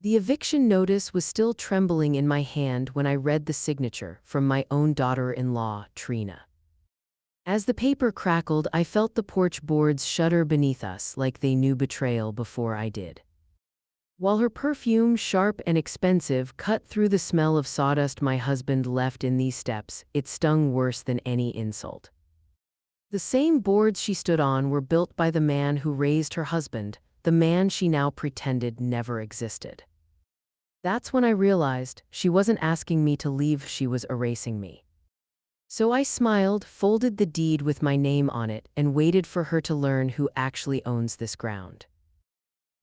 The eviction notice was still trembling in my hand when I read the signature from my own daughter-in-law, Trina. As the paper crackled, I felt the porch boards shudder beneath us like they knew betrayal before I did. While her perfume, sharp and expensive, cut through the smell of sawdust my husband left in these steps, it stung worse than any insult. The same boards she stood on were built by the man who raised her husband, the man she now pretended never existed. That's when I realized she wasn't asking me to leave, she was erasing me. So I smiled, folded the deed with my name on it, and waited for her to learn who actually owns this ground.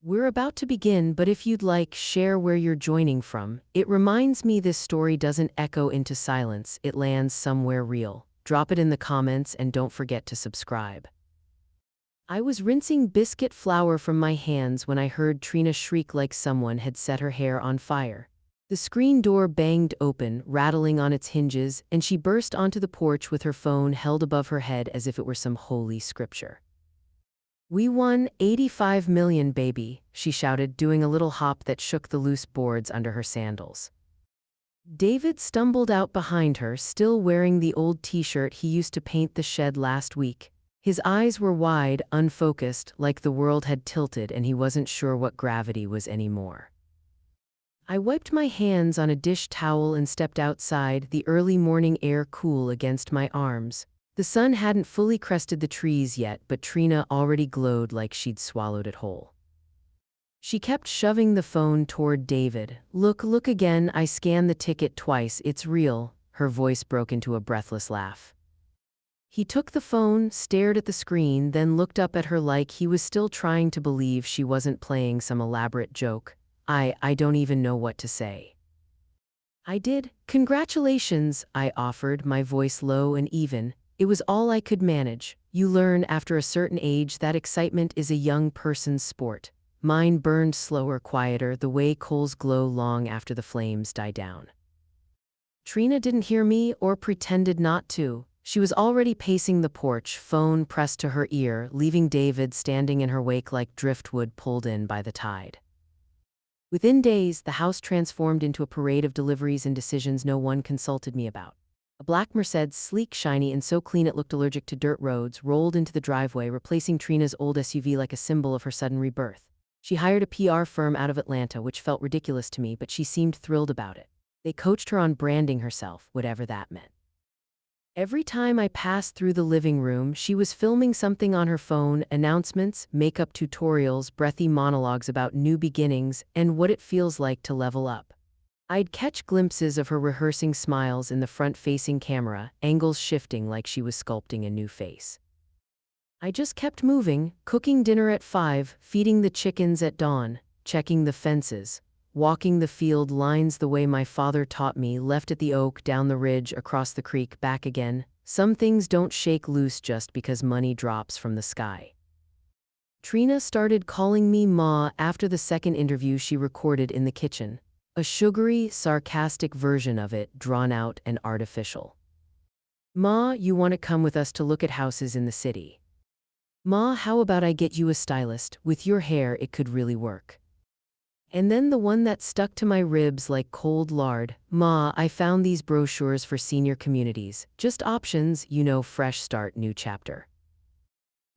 We're about to begin, but if you'd like, share where you're joining from. It reminds me this story doesn't echo into silence, it lands somewhere real. Drop it in the comments and don't forget to subscribe. I was rinsing biscuit flour from my hands when I heard Trina shriek like someone had set her hair on fire. The screen door banged open, rattling on its hinges, and she burst onto the porch with her phone held above her head as if it were some holy scripture. "We won 85 million, baby," she shouted, doing a little hop that shook the loose boards under her sandals. David stumbled out behind her, still wearing the old t-shirt he used to paint the shed last week. His eyes were wide, unfocused, like the world had tilted and he wasn't sure what gravity was anymore. I wiped my hands on a dish towel and stepped outside, the early morning air cool against my arms. The sun hadn't fully crested the trees yet, but Trina already glowed like she'd swallowed it whole. She kept shoving the phone toward David. Look again." I scanned the ticket twice. "It's real." Her voice broke into a breathless laugh. He took the phone, stared at the screen, then looked up at her like he was still trying to believe she wasn't playing some elaborate joke. I don't even know what to say. "I did. Congratulations," I offered, my voice low and even. It was all I could manage. You learn after a certain age that excitement is a young person's sport. Mine burned slower, quieter, the way coals glow long after the flames die down. Trina didn't hear me or pretended not to. She was already pacing the porch, phone pressed to her ear, leaving David standing in her wake like driftwood pulled in by the tide. Within days, the house transformed into a parade of deliveries and decisions no one consulted me about. A black Mercedes, sleek, shiny, and so clean it looked allergic to dirt roads, rolled into the driveway, replacing Trina's old SUV like a symbol of her sudden rebirth. She hired a PR firm out of Atlanta, which felt ridiculous to me, but she seemed thrilled about it. They coached her on branding herself, whatever that meant. Every time I passed through the living room, she was filming something on her phone: announcements, makeup tutorials, breathy monologues about new beginnings and what it feels like to level up. I'd catch glimpses of her rehearsing smiles in the front-facing camera, angles shifting like she was sculpting a new face. I just kept moving, cooking dinner at 5, feeding the chickens at dawn, checking the fences, walking the field lines the way my father taught me, left at the oak, down the ridge, across the creek, back again. Some things don't shake loose just because money drops from the sky. Trina started calling me Ma after the second interview she recorded in the kitchen. A sugary, sarcastic version of it, drawn out and artificial. "Ma, you want to come with us to look at houses in the city? Ma, how about I get you a stylist? With your hair, it could really work." And then the one that stuck to my ribs like cold lard: "Ma, I found these brochures for senior communities. Just options, fresh start, new chapter."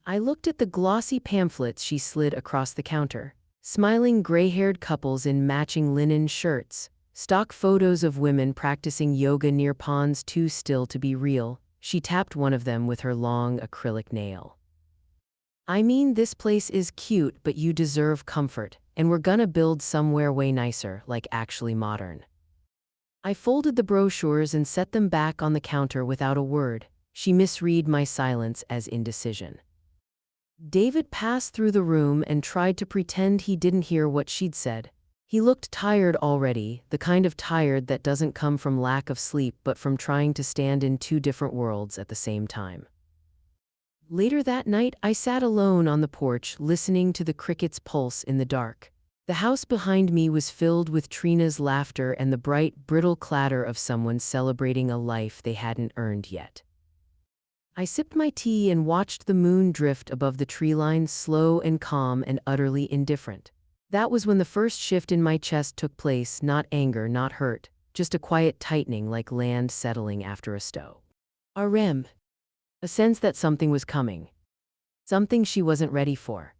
I looked at the glossy pamphlets she slid across the counter. Smiling gray-haired couples in matching linen shirts. Stock photos of women practicing yoga near ponds too still to be real. She tapped one of them with her long acrylic nail. "I mean, this place is cute, but you deserve comfort. And we're gonna build somewhere way nicer, like actually modern." I folded the brochures and set them back on the counter without a word. She misread my silence as indecision. David passed through the room and tried to pretend he didn't hear what she'd said. He looked tired already, the kind of tired that doesn't come from lack of sleep but from trying to stand in two different worlds at the same time. Later that night, I sat alone on the porch, listening to the crickets' pulse in the dark. The house behind me was filled with Trina's laughter and the bright, brittle clatter of someone celebrating a life they hadn't earned yet. I sipped my tea and watched the moon drift above the tree line, slow and calm and utterly indifferent. That was when the first shift in my chest took place, not anger, not hurt, just a quiet tightening like land settling after a stow. A rem. A sense that something was coming. Something she wasn't ready for.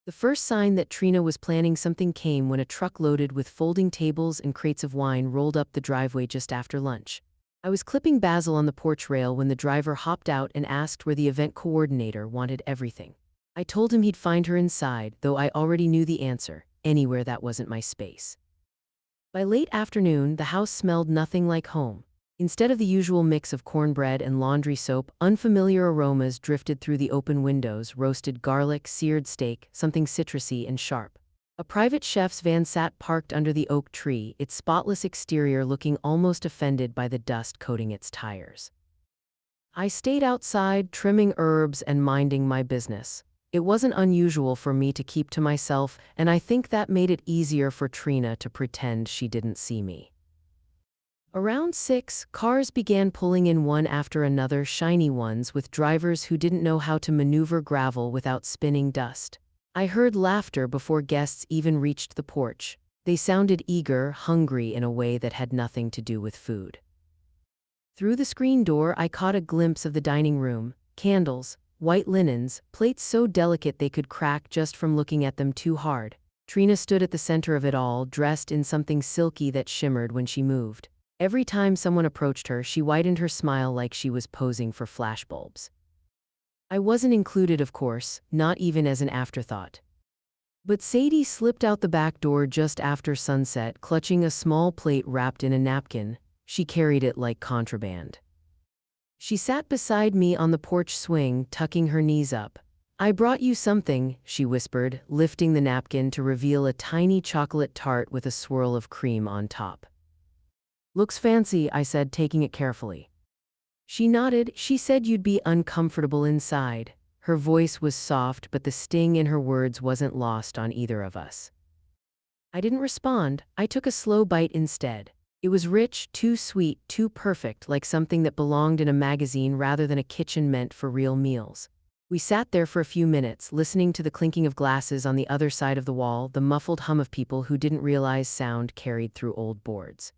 The first sign that Trina was planning something came when a truck loaded with folding tables and crates of wine rolled up the driveway just after lunch. I was clipping basil on the porch rail when the driver hopped out and asked where the event coordinator wanted everything. I told him he'd find her inside, though I already knew the answer: anywhere that wasn't my space. By late afternoon, the house smelled nothing like home. Instead of the usual mix of cornbread and laundry soap, unfamiliar aromas drifted through the open windows: roasted garlic, seared steak, something citrusy and sharp. A private chef's van sat parked under the oak tree, its spotless exterior looking almost offended by the dust coating its tires. I stayed outside, trimming herbs and minding my business. It wasn't unusual for me to keep to myself, and I think that made it easier for Trina to pretend she didn't see me. Around 6, cars began pulling in one after another, shiny ones with drivers who didn't know how to maneuver gravel without spinning dust. I heard laughter before guests even reached the porch. They sounded eager, hungry in a way that had nothing to do with food. Through the screen door, I caught a glimpse of the dining room: candles, white linens, plates so delicate they could crack just from looking at them too hard. Trina stood at the center of it all, dressed in something silky that shimmered when she moved. Every time someone approached her, she widened her smile like she was posing for flashbulbs. I wasn't included, of course, not even as an afterthought. But Sadie slipped out the back door just after sunset, clutching a small plate wrapped in a napkin. She carried it like contraband. She sat beside me on the porch swing, tucking her knees up. "I brought you something," she whispered, lifting the napkin to reveal a tiny chocolate tart with a swirl of cream on top. "Looks fancy," I said, taking it carefully. She nodded. "She said you'd be uncomfortable inside." Her voice was soft, but the sting in her words wasn't lost on either of us. I didn't respond. I took a slow bite instead. It was rich, too sweet, too perfect, like something that belonged in a magazine rather than a kitchen meant for real meals. We sat there for a few minutes, listening to the clinking of glasses on the other side of the wall, the muffled hum of people who didn't realize sound carried through old boards.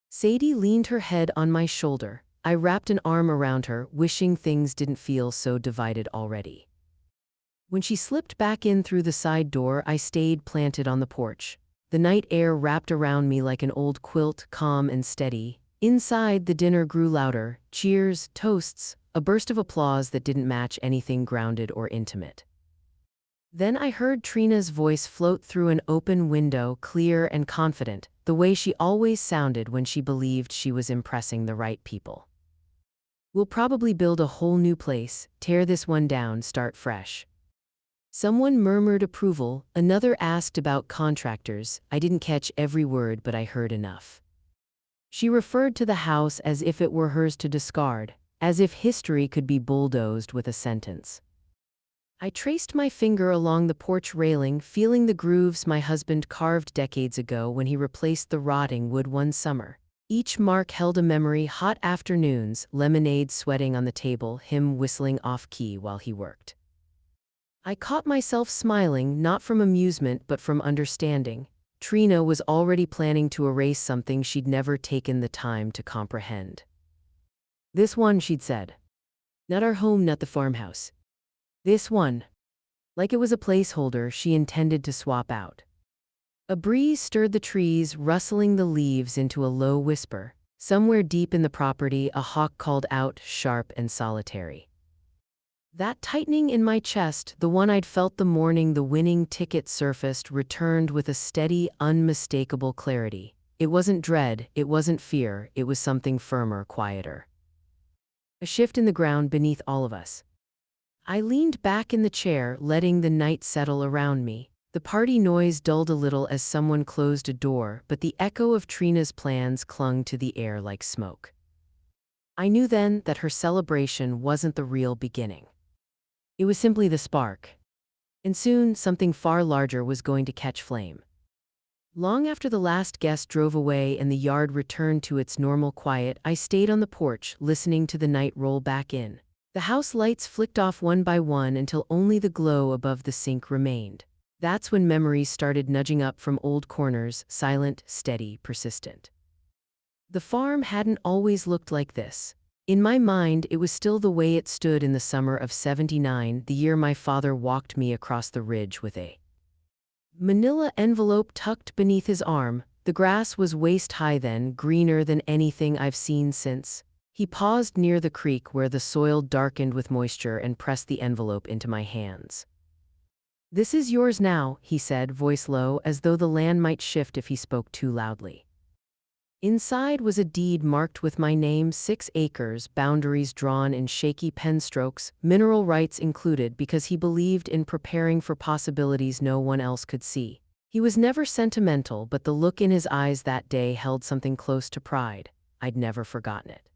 Sadie leaned her head on my shoulder. I wrapped an arm around her, wishing things didn't feel so divided already. When she slipped back in through the side door, I stayed planted on the porch. The night air wrapped around me like an old quilt, calm and steady. Inside, the dinner grew louder: cheers, toasts, a burst of applause that didn't match anything grounded or intimate. Then I heard Trina's voice float through an open window, clear and confident, the way she always sounded when she believed she was impressing the right people. "We'll probably build a whole new place, tear this one down, start fresh." Someone murmured approval, another asked about contractors. I didn't catch every word, but I heard enough. She referred to the house as if it were hers to discard, as if history could be bulldozed with a sentence. I traced my finger along the porch railing, feeling the grooves my husband carved decades ago when he replaced the rotting wood one summer. Each mark held a memory: hot afternoons, lemonade sweating on the table, him whistling off-key while he worked. I caught myself smiling, not from amusement but from understanding. Trina was already planning to erase something she'd never taken the time to comprehend. "This one," she'd said. "Not our home, not the farmhouse. This one." Like it was a placeholder she intended to swap out. A breeze stirred the trees, rustling the leaves into a low whisper. Somewhere deep in the property, a hawk called out, sharp and solitary. That tightening in my chest, the one I'd felt the morning the winning ticket surfaced, returned with a steady, unmistakable clarity. It wasn't dread, it wasn't fear, it was something firmer, quieter. A shift in the ground beneath all of us. I leaned back in the chair, letting the night settle around me. The party noise dulled a little as someone closed a door, but the echo of Trina's plans clung to the air like smoke. I knew then that her celebration wasn't the real beginning. It was simply the spark. And soon, something far larger was going to catch flame. Long after the last guest drove away and the yard returned to its normal quiet, I stayed on the porch, listening to the night roll back in. The house lights flicked off one by one until only the glow above the sink remained. That's when memories started nudging up from old corners, silent, steady, persistent. The farm hadn't always looked like this. In my mind, it was still the way it stood in the summer of '79, the year my father walked me across the ridge with a manila envelope tucked beneath his arm. The grass was waist-high then, greener than anything I've seen since. He paused near the creek where the soil darkened with moisture and pressed the envelope into my hands. "This is yours now," he said, voice low, as though the land might shift if he spoke too loudly. Inside was a deed marked with my name, 6 acres, boundaries drawn in shaky pen strokes, mineral rights included, because he believed in preparing for possibilities no one else could see. He was never sentimental, but the look in his eyes that day held something close to pride. I'd never forgotten it.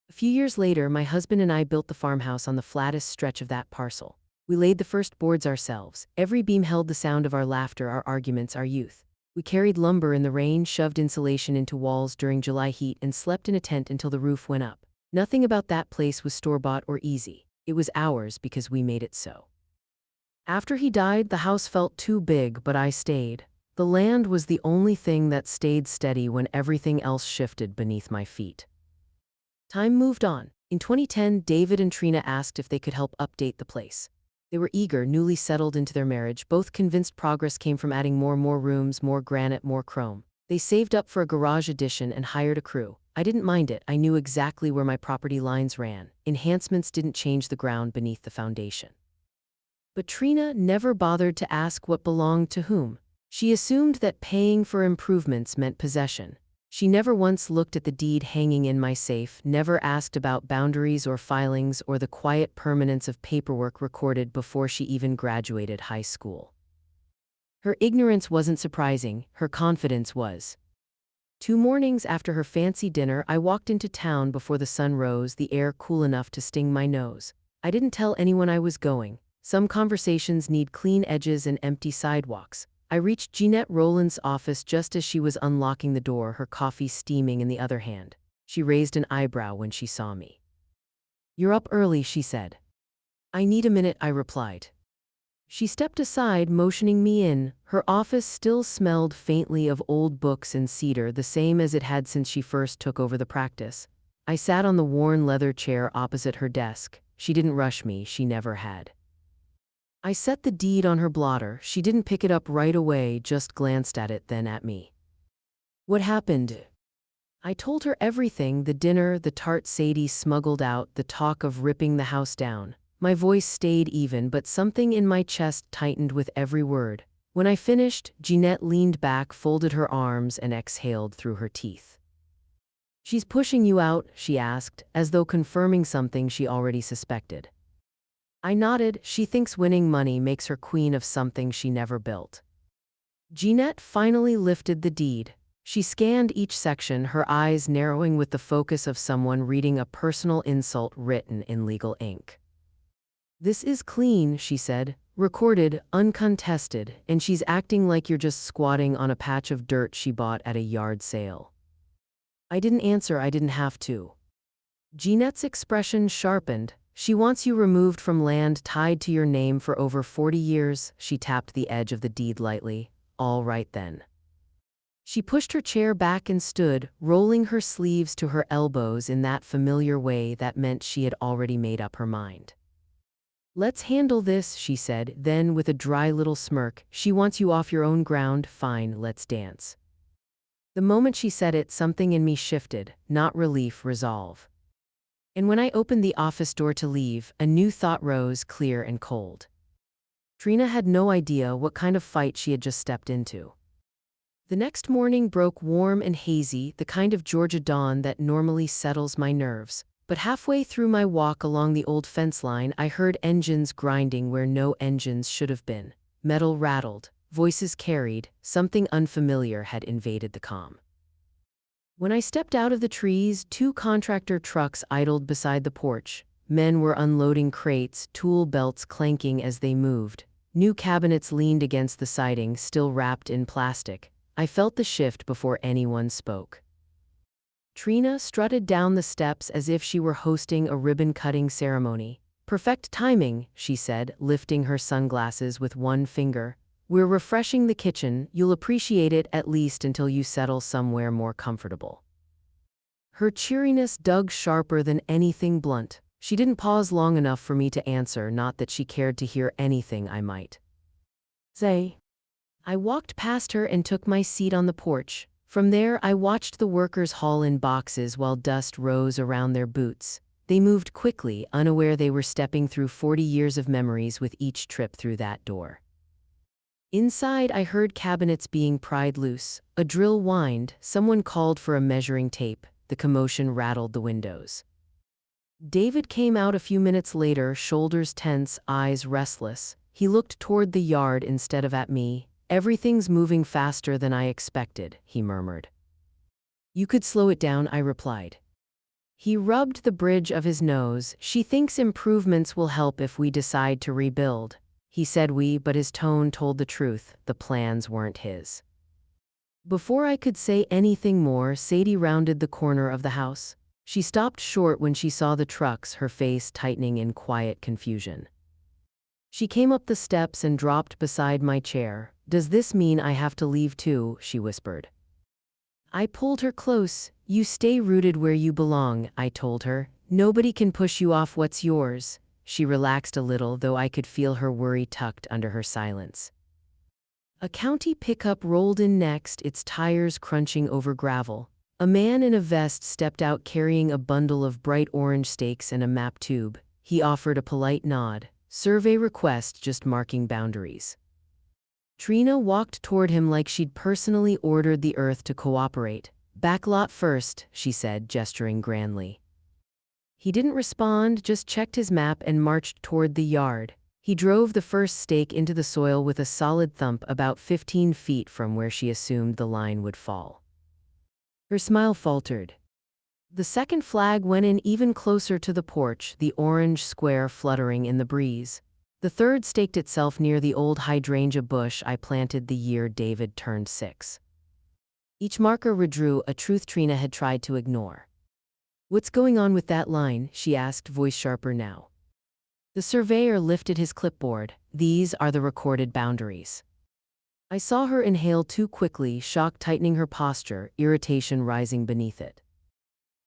A few years later, my husband and I built the farmhouse on the flattest stretch of that parcel. We laid the first boards ourselves. Every beam held the sound of our laughter, our arguments, our youth. We carried lumber in the rain, shoved insulation into walls during July heat, and slept in a tent until the roof went up. Nothing about that place was store-bought or easy. It was ours because we made it so. After he died, the house felt too big, but I stayed. The land was the only thing that stayed steady when everything else shifted beneath my feet. Time moved on. In 2010, David and Trina asked if they could help update the place. They were eager, newly settled into their marriage, both convinced progress came from adding more rooms, more granite, more chrome. They saved up for a garage addition and hired a crew. I didn't mind it. I knew exactly where my property lines ran. Enhancements didn't change the ground beneath the foundation. But Trina never bothered to ask what belonged to whom. She assumed that paying for improvements meant possession. She never once looked at the deed hanging in my safe, never asked about boundaries or filings or the quiet permanence of paperwork recorded before she even graduated high school. Her ignorance wasn't surprising, her confidence was. 2 mornings after her fancy dinner, I walked into town before the sun rose, the air cool enough to sting my nose. I didn't tell anyone I was going. Some conversations need clean edges and empty sidewalks. I reached Jeanette Rowland's office just as she was unlocking the door, her coffee steaming in the other hand. She raised an eyebrow when she saw me. "You're up early," she said. "I need a minute," I replied. She stepped aside, motioning me in. Her office still smelled faintly of old books and cedar, the same as it had since she first took over the practice. I sat on the worn leather chair opposite her desk. She didn't rush me, she never had. I set the deed on her blotter. She didn't pick it up right away, just glanced at it, then at me. "What happened?" I told her everything, the dinner, the tart Sadie smuggled out, the talk of ripping the house down. My voice stayed even, but something in my chest tightened with every word. When I finished, Jeanette leaned back, folded her arms, and exhaled through her teeth. "She's pushing you out?" she asked, as though confirming something she already suspected. I nodded. "She thinks winning money makes her queen of something she never built." Jeanette finally lifted the deed. She scanned each section, her eyes narrowing with the focus of someone reading a personal insult written in legal ink. "This is clean," she said, "recorded, uncontested, and she's acting like you're just squatting on a patch of dirt she bought at a yard sale." I didn't answer. I didn't have to. Jeanette's expression sharpened. "She wants you removed from land tied to your name for over 40 years, she tapped the edge of the deed lightly. "All right then." She pushed her chair back and stood, rolling her sleeves to her elbows in that familiar way that meant she had already made up her mind. "Let's handle this," she said, then with a dry little smirk, "She wants you off your own ground, fine, let's dance." The moment she said it, something in me shifted, not relief, resolve. And when I opened the office door to leave, a new thought rose, clear and cold. Trina had no idea what kind of fight she had just stepped into. The next morning broke warm and hazy, the kind of Georgia dawn that normally settles my nerves. But halfway through my walk along the old fence line, I heard engines grinding where no engines should have been. Metal rattled, voices carried, something unfamiliar had invaded the calm. When I stepped out of the trees, 2 contractor trucks idled beside the porch. Men were unloading crates, tool belts clanking as they moved. New cabinets leaned against the siding, still wrapped in plastic. I felt the shift before anyone spoke. Trina strutted down the steps as if she were hosting a ribbon-cutting ceremony. "Perfect timing," she said, lifting her sunglasses with one finger. We're refreshing the kitchen. You'll appreciate it at least until you settle somewhere more comfortable." Her cheeriness dug sharper than anything blunt. She didn't pause long enough for me to answer, not that she cared to hear anything I might say. I walked past her and took my seat on the porch. From there, I watched the workers haul in boxes while dust rose around their boots. They moved quickly, unaware they were stepping through 40 years of memories with each trip through that door. Inside, I heard cabinets being pried loose. A drill whined. Someone called for a measuring tape. The commotion rattled the windows. David came out a few minutes later, shoulders tense, eyes restless. He looked toward the yard instead of at me. "Everything's moving faster than I expected," he murmured. "You could slow it down," I replied. He rubbed the bridge of his nose. "She thinks improvements will help if we decide to rebuild." He said we, but his tone told the truth. The plans weren't his. Before I could say anything more, Sadie rounded the corner of the house. She stopped short when she saw the trucks, her face tightening in quiet confusion. She came up the steps and dropped beside my chair. "Does this mean I have to leave too?" she whispered. I pulled her close. "You stay rooted where you belong," I told her. "Nobody can push you off what's yours." She relaxed a little, though I could feel her worry tucked under her silence. A county pickup rolled in next, its tires crunching over gravel. A man in a vest stepped out carrying a bundle of bright orange stakes and a map tube. He offered a polite nod. "Survey request, just marking boundaries." Trina walked toward him like she'd personally ordered the earth to cooperate. "Backlot first," she said, gesturing grandly. He didn't respond, just checked his map and marched toward the yard. He drove the first stake into the soil with a solid thump about 15 feet from where she assumed the line would fall. Her smile faltered. The second flag went in even closer to the porch, the orange square fluttering in the breeze. The third staked itself near the old hydrangea bush I planted the year David turned 6. Each marker redrew a truth Trina had tried to ignore. "What's going on with that line?" she asked, voice sharper now. The surveyor lifted his clipboard. "These are the recorded boundaries." I saw her inhale too quickly, shock tightening her posture, irritation rising beneath it.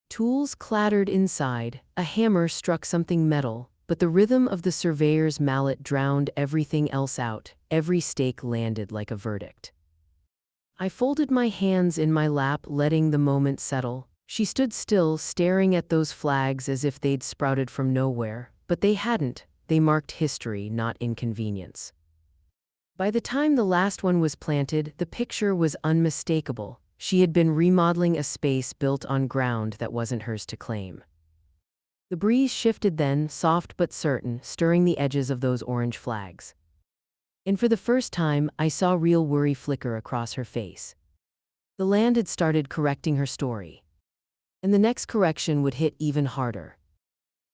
Tools clattered inside. A hammer struck something metal, but the rhythm of the surveyor's mallet drowned everything else out. Every stake landed like a verdict. I folded my hands in my lap, letting the moment settle. She stood still, staring at those flags as if they'd sprouted from nowhere. But they hadn't. They marked history, not inconvenience. By the time the last one was planted, the picture was unmistakable. She had been remodeling a space built on ground that wasn't hers to claim. The breeze shifted then, soft but certain, stirring the edges of those orange flags. And for the first time, I saw real worry flicker across her face. The land had started correcting her story. And the next correction would hit even harder.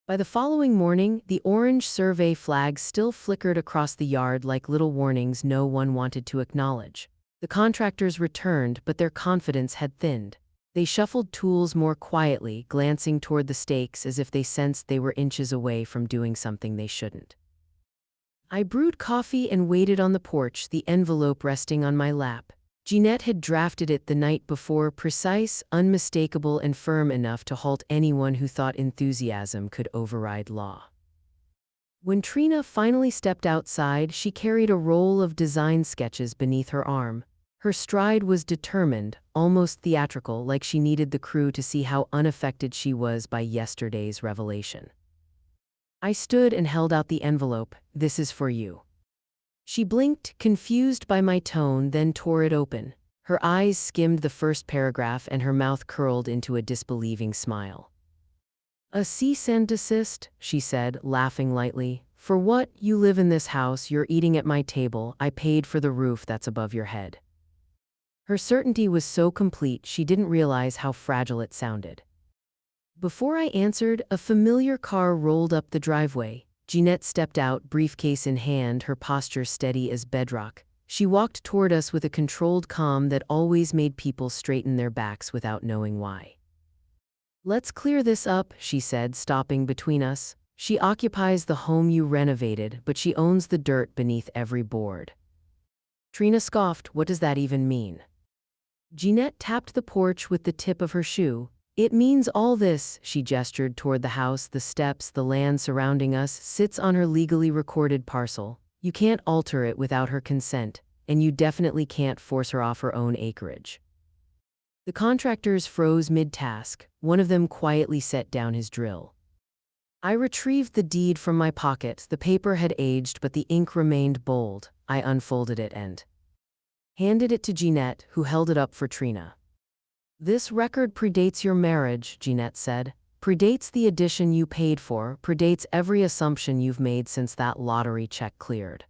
By the following morning, the orange survey flags still flickered across the yard like little warnings no one wanted to acknowledge. The contractors returned, but their confidence had thinned. They shuffled tools more quietly, glancing toward the stakes as if they sensed they were inches away from doing something they shouldn't. I brewed coffee and waited on the porch, the envelope resting on my lap. Jeanette had drafted it the night before, precise, unmistakable, and firm enough to halt anyone who thought enthusiasm could override law. When Trina finally stepped outside, she carried a roll of design sketches beneath her arm. Her stride was determined, almost theatrical, like she needed the crew to see how unaffected she was by yesterday's revelation. I stood and held out the envelope. "This is for you." She blinked, confused by my tone, then tore it open. Her eyes skimmed the first paragraph and her mouth curled into a disbelieving smile. "A cease and desist," she said, laughing lightly. "For what? You live in this house, you're eating at my table, I paid for the roof that's above your head." Her certainty was so complete she didn't realize how fragile it sounded. Before I answered, a familiar car rolled up the driveway. Jeanette stepped out, briefcase in hand, her posture steady as bedrock. She walked toward us with a controlled calm that always made people straighten their backs without knowing why. "Let's clear this up," she said, stopping between us. "She occupies the home you renovated, but she owns the dirt beneath every board." Trina scoffed. What does that even mean? Jeanette tapped the porch with the tip of her shoe. It means all this, she gestured toward the house, the steps, the land surrounding us, sits on her legally recorded parcel. You can't alter it without her consent, and you definitely can't force her off her own acreage. The contractors froze mid-task. One of them quietly set down his drill. I retrieved the deed from my pocket. The paper had aged, but the ink remained bold. I unfolded it and handed it to Jeanette, who held it up for Trina. This record predates your marriage, Jeanette said. Predates the edition you paid for, predates every assumption you've made since that lottery check cleared.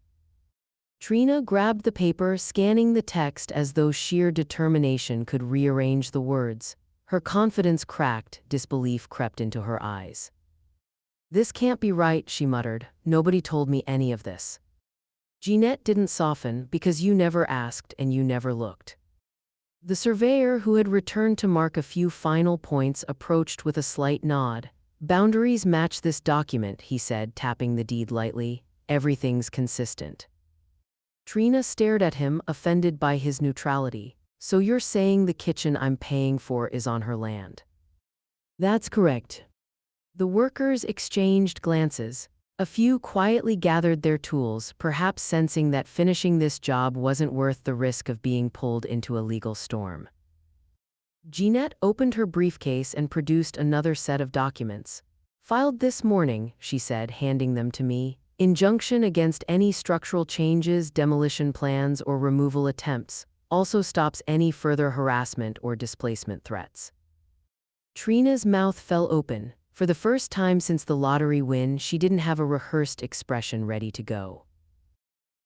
Trina grabbed the paper, scanning the text as though sheer determination could rearrange the words. Her confidence cracked, disbelief crept into her eyes. This can't be right, she muttered. Nobody told me any of this. Jeanette didn't soften, because you never asked and you never looked. The surveyor, who had returned to mark a few final points, approached with a slight nod. Boundaries match this document, he said, tapping the deed lightly. Everything's consistent. Trina stared at him, offended by his neutrality. So you're saying the kitchen I'm paying for is on her land? That's correct. The workers exchanged glances. A few quietly gathered their tools, perhaps sensing that finishing this job wasn't worth the risk of being pulled into a legal storm. Jeanette opened her briefcase and produced another set of documents. Filed this morning, she said, handing them to me. Injunction against any structural changes, demolition plans, or removal attempts. Also stops any further harassment or displacement threats. Trina's mouth fell open. For the first time since the lottery win, she didn't have a rehearsed expression ready to go.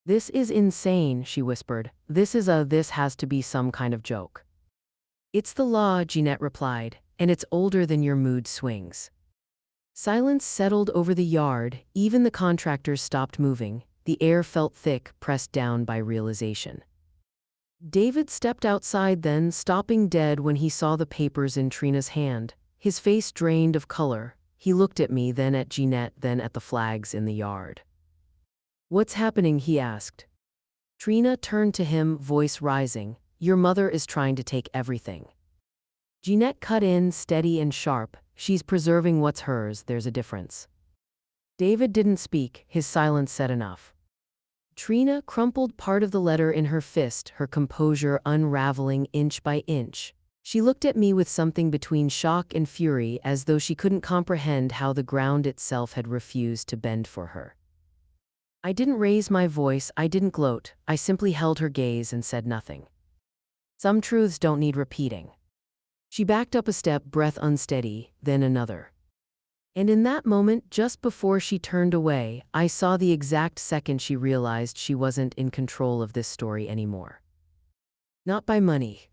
This is insane, she whispered. This has to be some kind of joke. It's the law, Jeanette replied, and it's older than your mood swings. Silence settled over the yard. Even the contractors stopped moving. The air felt thick, pressed down by realization. David stepped outside then, stopping dead when he saw the papers in Trina's hand. His face drained of color. He looked at me, then at Jeanette, then at the flags in the yard. What's happening? He asked. Trina turned to him, voice rising. Your mother is trying to take everything. Jeanette cut in, steady and sharp. She's preserving what's hers, there's a difference. David didn't speak, his silence said enough. Trina crumpled part of the letter in her fist, her composure unraveling inch by inch. She looked at me with something between shock and fury, as though she couldn't comprehend how the ground itself had refused to bend for her. I didn't raise my voice, I didn't gloat, I simply held her gaze and said nothing. Some truths don't need repeating. She backed up a step, breath unsteady, then another. And in that moment, just before she turned away, I saw the exact second she realized she wasn't in control of this story anymore. Not by money.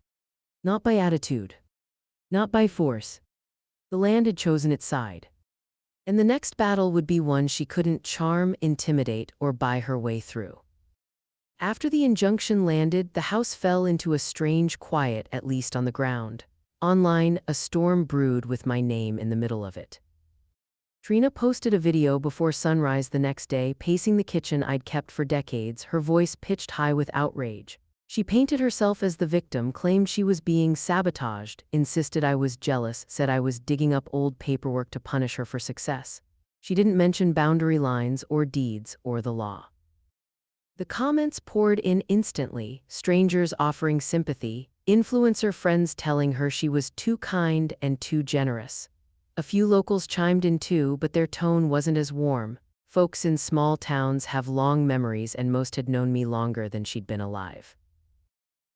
Not by attitude. Not by force. The land had chosen its side. And the next battle would be one she couldn't charm, intimidate, or buy her way through. After the injunction landed, the house fell into a strange quiet, at least on the ground. Online, a storm brewed with my name in the middle of it. Trina posted a video before sunrise the next day, pacing the kitchen I'd kept for decades, her voice pitched high with outrage. She painted herself as the victim, claimed she was being sabotaged, insisted I was jealous, said I was digging up old paperwork to punish her for success. She didn't mention boundary lines or deeds or the law. The comments poured in instantly, strangers offering sympathy, influencer friends telling her she was too kind and too generous. A few locals chimed in too, but their tone wasn't as warm. Folks in small towns have long memories, and most had known me longer than she'd been alive.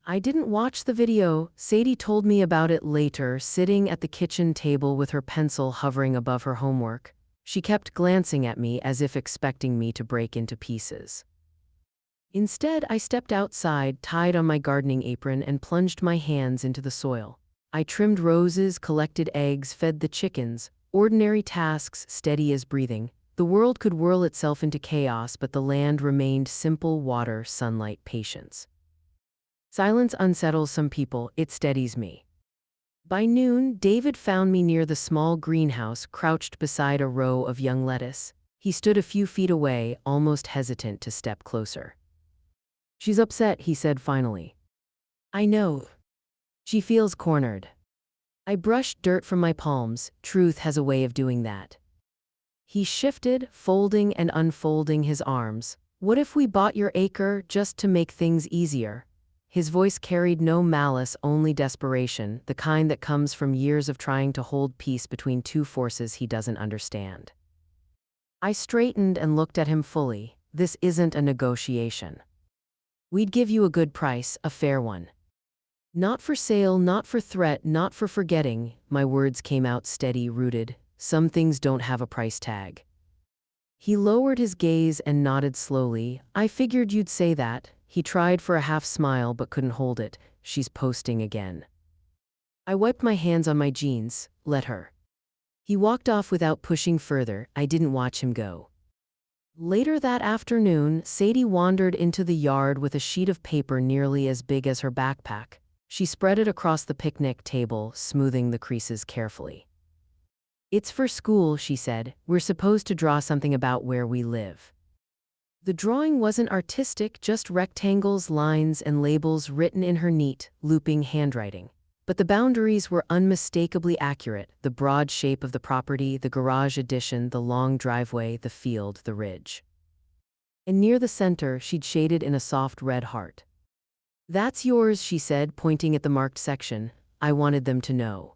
I didn't watch the video. Sadie told me about it later, sitting at the kitchen table with her pencil hovering above her homework. She kept glancing at me as if expecting me to break into pieces. Instead, I stepped outside, tied on my gardening apron, and plunged my hands into the soil. I trimmed roses, collected eggs, fed the chickens. Ordinary tasks, steady as breathing. The world could whirl itself into chaos, but the land remained simple: water, sunlight, patience. Silence unsettles some people, it steadies me. By noon, David found me near the small greenhouse, crouched beside a row of young lettuce. He stood a few feet away, almost hesitant to step closer. She's upset, he said finally. I know. She feels cornered. I brushed dirt from my palms. Truth has a way of doing that. He shifted, folding and unfolding his arms. What if we bought your acre just to make things easier? His voice carried no malice, only desperation, the kind that comes from years of trying to hold peace between two forces he doesn't understand. I straightened and looked at him fully. This isn't a negotiation. We'd give you a good price, a fair one. Not for sale, not for threat, not for forgetting. My words came out steady, rooted. Some things don't have a price tag. He lowered his gaze and nodded slowly. I figured you'd say that. He tried for a half smile but couldn't hold it. She's posting again. I wiped my hands on my jeans. Let her. He walked off without pushing further. I didn't watch him go. Later that afternoon, Sadie wandered into the yard with a sheet of paper nearly as big as her backpack. She spread it across the picnic table, smoothing the creases carefully. It's for school, she said. We're supposed to draw something about where we live. The drawing wasn't artistic, just rectangles, lines, and labels written in her neat, looping handwriting. But the boundaries were unmistakably accurate: the broad shape of the property, the garage addition, the long driveway, the field, the ridge. And near the center, she'd shaded in a soft red heart. That's yours, she said, pointing at the marked section. I wanted them to know.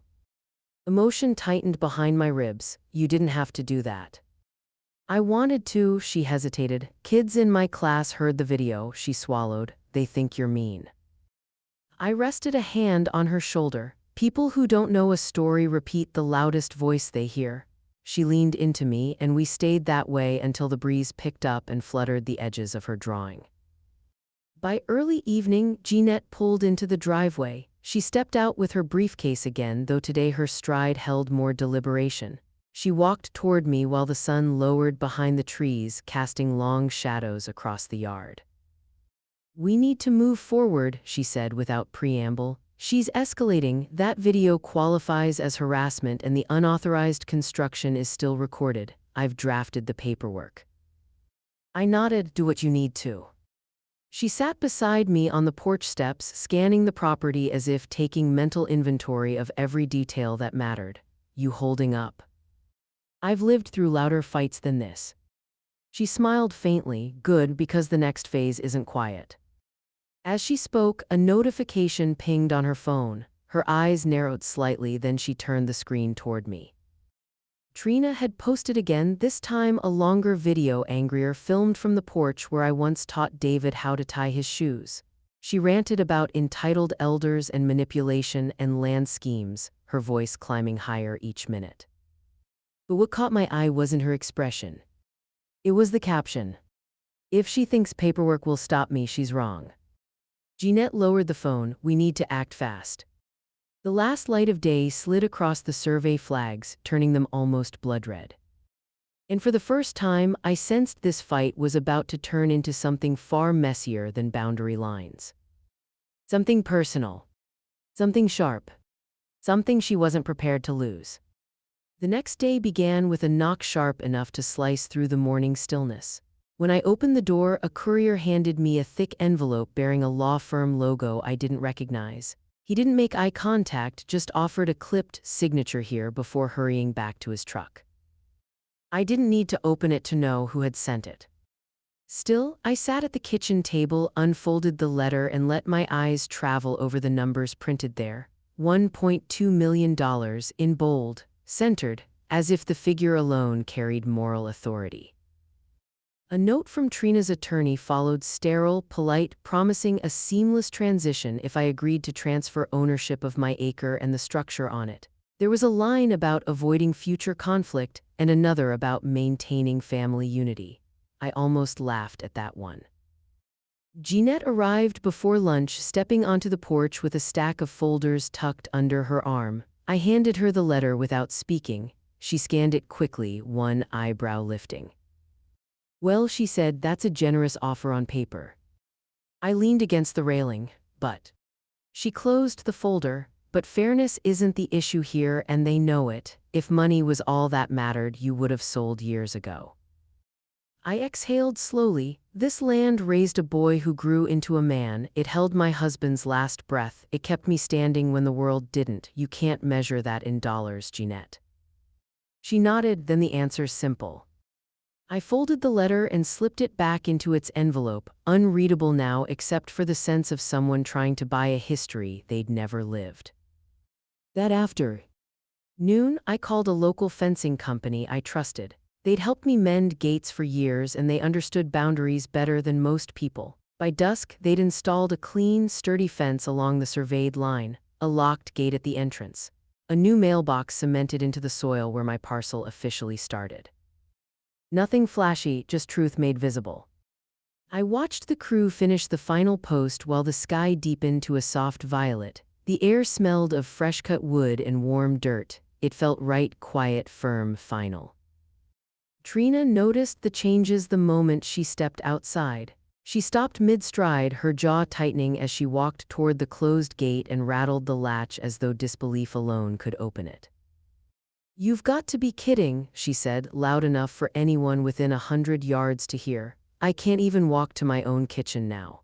Emotion tightened behind my ribs. You didn't have to do that. I wanted to, she hesitated. Kids in my class heard the video, she swallowed. They think you're mean. I rested a hand on her shoulder. People who don't know a story repeat the loudest voice they hear. She leaned into me, and we stayed that way until the breeze picked up and fluttered the edges of her drawing. By early evening, Jeanette pulled into the driveway. She stepped out with her briefcase again, though today her stride held more deliberation. She walked toward me while the sun lowered behind the trees, casting long shadows across the yard. We need to move forward, she said without preamble. She's escalating. That video qualifies as harassment and the unauthorized construction is still recorded. I've drafted the paperwork. I nodded. Do what you need to. She sat beside me on the porch steps, scanning the property as if taking mental inventory of every detail that mattered. You holding up? I've lived through louder fights than this. She smiled faintly. Good, because the next phase isn't quiet. As she spoke, a notification pinged on her phone. Her eyes narrowed slightly, then she turned the screen toward me. Trina had posted again, this time a longer video, angrier, filmed from the porch where I once taught David how to tie his shoes. She ranted about entitled elders and manipulation and land schemes, her voice climbing higher each minute. But what caught my eye wasn't her expression. It was the caption. If she thinks paperwork will stop me, she's wrong. Jeanette lowered the phone. We need to act fast. The last light of day slid across the survey flags, turning them almost blood red. And for the first time, I sensed this fight was about to turn into something far messier than boundary lines. Something personal. Something sharp. Something she wasn't prepared to lose. The next day began with a knock sharp enough to slice through the morning stillness. When I opened the door, a courier handed me a thick envelope bearing a law firm logo I didn't recognize. He didn't make eye contact, just offered a clipped signature here before hurrying back to his truck. I didn't need to open it to know who had sent it. Still, I sat at the kitchen table, unfolded the letter, and let my eyes travel over the numbers printed there. $1.2 million in bold, centered, as if the figure alone carried moral authority. A note from Trina's attorney followed, sterile, polite, promising a seamless transition if I agreed to transfer ownership of my acre and the structure on it. There was a line about avoiding future conflict and another about maintaining family unity. I almost laughed at that one. Jeanette arrived before lunch, stepping onto the porch with a stack of folders tucked under her arm. I handed her the letter without speaking. She scanned it quickly, one eyebrow lifting. Well, she said, that's a generous offer on paper. I leaned against the railing, but. She closed the folder. But fairness isn't the issue here, and they know it. If money was all that mattered, you would have sold years ago. I exhaled slowly. This land raised a boy who grew into a man. It held my husband's last breath. It kept me standing when the world didn't. You can't measure that in dollars, Jeanette." She nodded, then the answer's simple. I folded the letter and slipped it back into its envelope, unreadable now except for the sense of someone trying to buy a history they'd never lived. That afternoon, I called a local fencing company I trusted. They'd helped me mend gates for years and they understood boundaries better than most people. By dusk, they'd installed a clean, sturdy fence along the surveyed line, a locked gate at the entrance, a new mailbox cemented into the soil where my parcel officially started. Nothing flashy, just truth made visible. I watched the crew finish the final post while the sky deepened to a soft violet. The air smelled of fresh-cut wood and warm dirt. It felt right, quiet, firm, final. Trina noticed the changes the moment she stepped outside. She stopped mid-stride, her jaw tightening as she walked toward the closed gate and rattled the latch as though disbelief alone could open it. "You've got to be kidding," she said, loud enough for anyone within 100 yards to hear. "I can't even walk to my own kitchen now."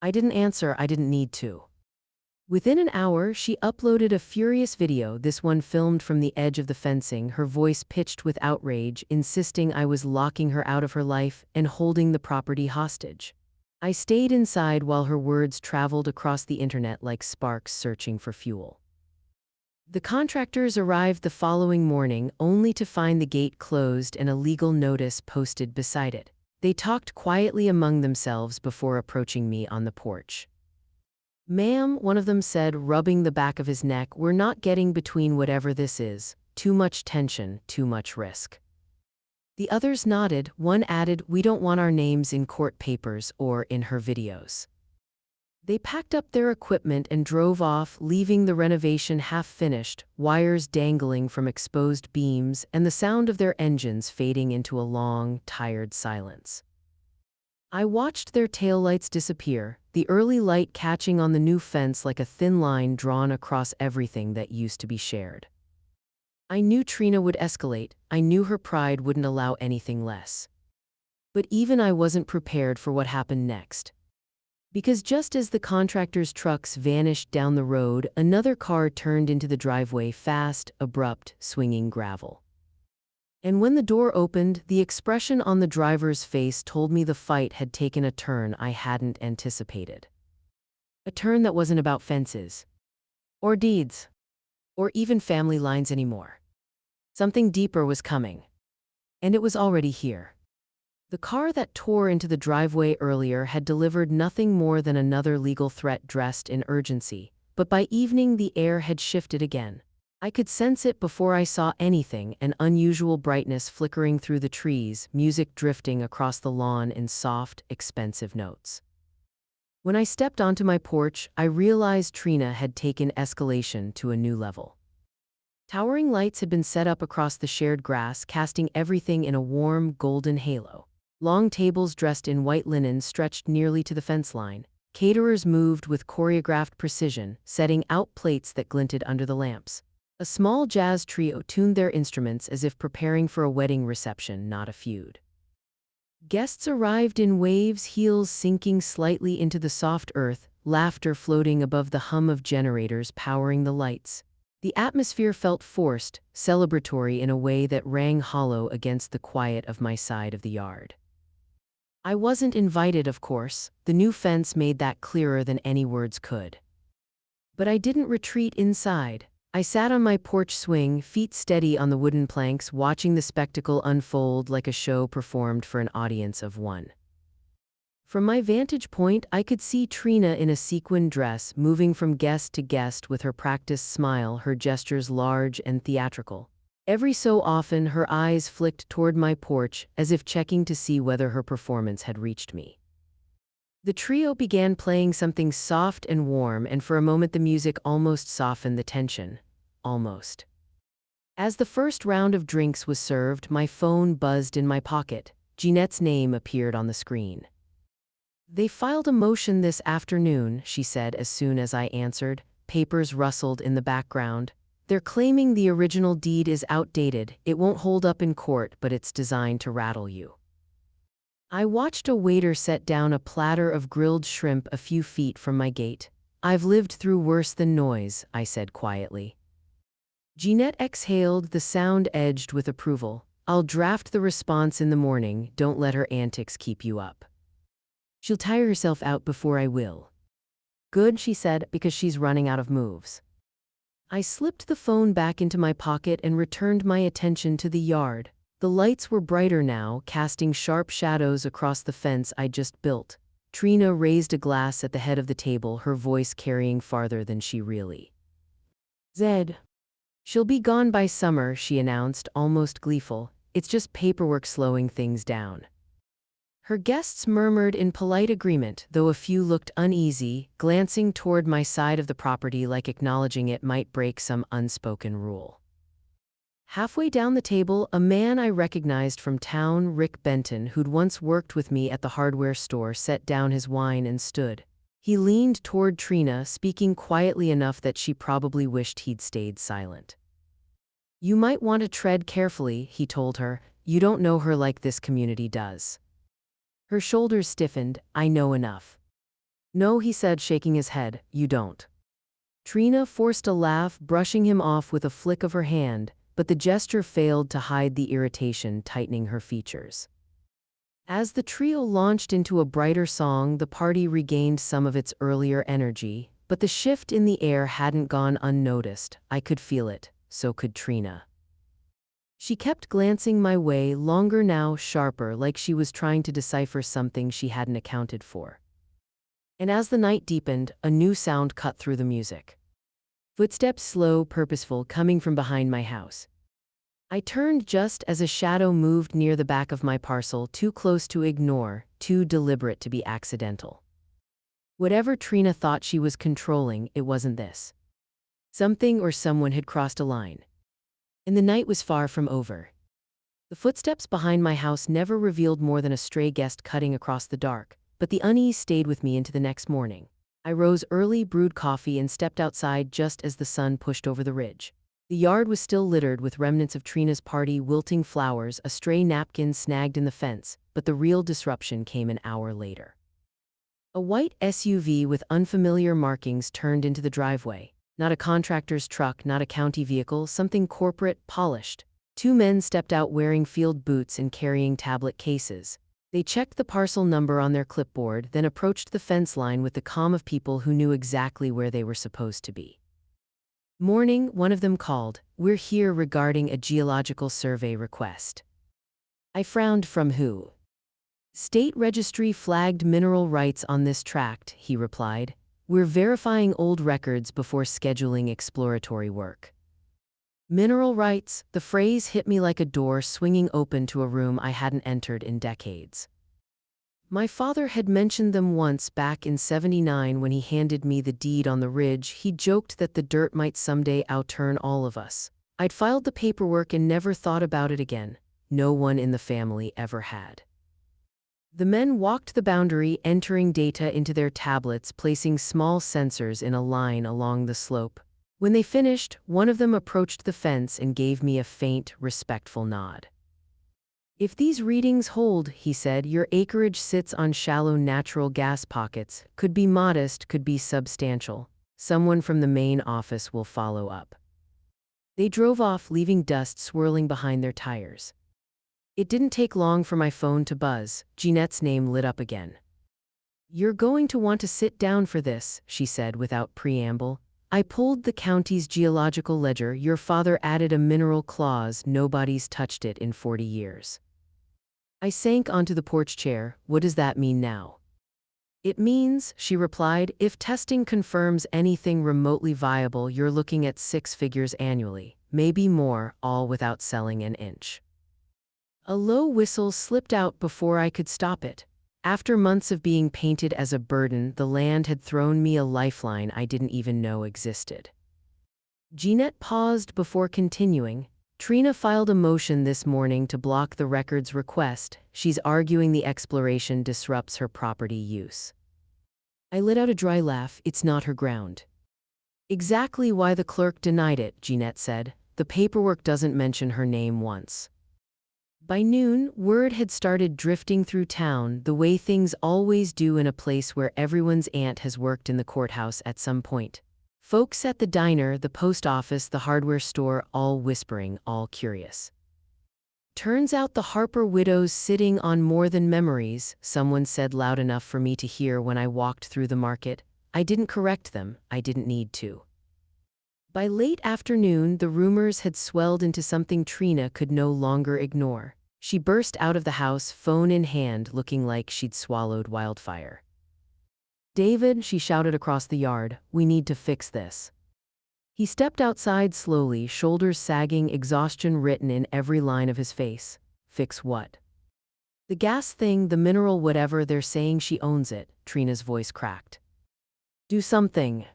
I didn't answer. I didn't need to. Within an hour, she uploaded a furious video, this one filmed from the edge of the fencing, her voice pitched with outrage, insisting I was locking her out of her life and holding the property hostage. I stayed inside while her words traveled across the internet like sparks searching for fuel. The contractors arrived the following morning, only to find the gate closed and a legal notice posted beside it. They talked quietly among themselves before approaching me on the porch. "Ma'am," one of them said, rubbing the back of his neck, "we're not getting between whatever this is. Too much tension, too much risk." The others nodded. One added, "We don't want our names in court papers or in her videos." They packed up their equipment and drove off, leaving the renovation half-finished, wires dangling from exposed beams and the sound of their engines fading into a long, tired silence. I watched their taillights disappear, the early light catching on the new fence like a thin line drawn across everything that used to be shared. I knew Trina would escalate. I knew her pride wouldn't allow anything less. But even I wasn't prepared for what happened next. Because just as the contractor's trucks vanished down the road, another car turned into the driveway, fast, abrupt, swinging gravel. And when the door opened, the expression on the driver's face told me the fight had taken a turn I hadn't anticipated. A turn that wasn't about fences, or deeds, or even family lines anymore. Something deeper was coming. And it was already here. The car that tore into the driveway earlier had delivered nothing more than another legal threat dressed in urgency, but by evening the air had shifted again. I could sense it before I saw anything, an unusual brightness flickering through the trees, music drifting across the lawn in soft, expensive notes. When I stepped onto my porch, I realized Trina had taken escalation to a new level. Towering lights had been set up across the shared grass, casting everything in a warm, golden halo. Long tables dressed in white linen stretched nearly to the fence line. Caterers moved with choreographed precision, setting out plates that glinted under the lamps. A small jazz trio tuned their instruments as if preparing for a wedding reception, not a feud. Guests arrived in waves, heels sinking slightly into the soft earth, laughter floating above the hum of generators powering the lights. The atmosphere felt forced, celebratory in a way that rang hollow against the quiet of my side of the yard. I wasn't invited, of course. The new fence made that clearer than any words could. But I didn't retreat inside. I sat on my porch swing, feet steady on the wooden planks, watching the spectacle unfold like a show performed for an audience of one. From my vantage point, I could see Trina in a sequin dress, moving from guest to guest with her practiced smile, her gestures large and theatrical. Every so often, her eyes flicked toward my porch, as if checking to see whether her performance had reached me. The trio began playing something soft and warm, and for a moment the music almost softened the tension. Almost. As the first round of drinks was served, my phone buzzed in my pocket. Jeanette's name appeared on the screen. "They filed a motion this afternoon," she said as soon as I answered. Papers rustled in the background. "They're claiming the original deed is outdated. It won't hold up in court, but it's designed to rattle you." I watched a waiter set down a platter of grilled shrimp a few feet from my gate. "I've lived through worse than noise," I said quietly. Jeanette exhaled, the sound edged with approval. "I'll draft the response in the morning. Don't let her antics keep you up. She'll tire herself out before I will." "Good," she said, "because she's running out of moves." I slipped the phone back into my pocket and returned my attention to the yard. The lights were brighter now, casting sharp shadows across the fence I'd just built. Trina raised a glass at the head of the table, her voice carrying farther than she really said. "She'll be gone by summer," she announced, almost gleeful. "It's just paperwork slowing things down." Her guests murmured in polite agreement, though a few looked uneasy, glancing toward my side of the property like acknowledging it might break some unspoken rule. Halfway down the table, a man I recognized from town, Rick Benton, who'd once worked with me at the hardware store, set down his wine and stood. He leaned toward Trina, speaking quietly enough that she probably wished he'd stayed silent. "You might want to tread carefully," he told her. "You don't know her like this community does." Her shoulders stiffened. "I know enough." "No," he said, shaking his head, "you don't." Trina forced a laugh, brushing him off with a flick of her hand, but the gesture failed to hide the irritation tightening her features. As the trio launched into a brighter song, the party regained some of its earlier energy, but the shift in the air hadn't gone unnoticed. I could feel it, so could Trina. She kept glancing my way, longer now, sharper, like she was trying to decipher something she hadn't accounted for. And as the night deepened, a new sound cut through the music. Footsteps, slow, purposeful, coming from behind my house. I turned just as a shadow moved near the back of my parcel, too close to ignore, too deliberate to be accidental. Whatever Trina thought she was controlling, it wasn't this. Something or someone had crossed a line. And the night was far from over. The footsteps behind my house never revealed more than a stray guest cutting across the dark, but the unease stayed with me into the next morning. I rose early, brewed coffee, and stepped outside just as the sun pushed over the ridge. The yard was still littered with remnants of Trina's party, wilting flowers, a stray napkin snagged in the fence, but the real disruption came an hour later. A white SUV with unfamiliar markings turned into the driveway. Not a contractor's truck, not a county vehicle, something corporate, polished. Two men stepped out wearing field boots and carrying tablet cases. They checked the parcel number on their clipboard, then approached the fence line with the calm of people who knew exactly where they were supposed to be. "Morning," one of them called. "We're here regarding a geological survey request." I frowned. "From who?" "State Registry flagged mineral rights on this tract," he replied. "We're verifying old records before scheduling exploratory work." Mineral rights, the phrase hit me like a door swinging open to a room I hadn't entered in decades. My father had mentioned them once back in '79 when he handed me the deed on the ridge. He joked that the dirt might someday outturn all of us. I'd filed the paperwork and never thought about it again. No one in the family ever had. The men walked the boundary, entering data into their tablets, placing small sensors in a line along the slope. When they finished, one of them approached the fence and gave me a faint, respectful nod. "If these readings hold," he said, "your acreage sits on shallow natural gas pockets. Could be modest, could be substantial. Someone from the main office will follow up." They drove off, leaving dust swirling behind their tires. It didn't take long for my phone to buzz. Jeanette's name lit up again. "You're going to want to sit down for this," she said without preamble. "I pulled the county's geological ledger. Your father added a mineral clause. Nobody's touched it in 40 years. I sank onto the porch chair. "What does that mean now?" "It means," she replied, "if testing confirms anything remotely viable, you're looking at 6 figures annually, maybe more, all without selling an inch." A low whistle slipped out before I could stop it. After months of being painted as a burden, the land had thrown me a lifeline I didn't even know existed. Jeanette paused before continuing. "Trina filed a motion this morning to block the record's request. She's arguing the exploration disrupts her property use." I let out a dry laugh. "It's not her ground." "Exactly why the clerk denied it," Jeanette said. "The paperwork doesn't mention her name once." By noon, word had started drifting through town the way things always do in a place where everyone's aunt has worked in the courthouse at some point. Folks at the diner, the post office, the hardware store, all whispering, all curious. Turns out the Harper widow's sitting on more than memories, someone said loud enough for me to hear when I walked through the market. I didn't correct them, I didn't need to. By late afternoon, the rumors had swelled into something Trina could no longer ignore. She burst out of the house, phone in hand, looking like she'd swallowed wildfire. "David," she shouted across the yard, "we need to fix this." He stepped outside slowly, shoulders sagging, exhaustion written in every line of his face. "Fix what?" "The gas thing, the mineral whatever, they're saying she owns it," Trina's voice cracked. "Do something."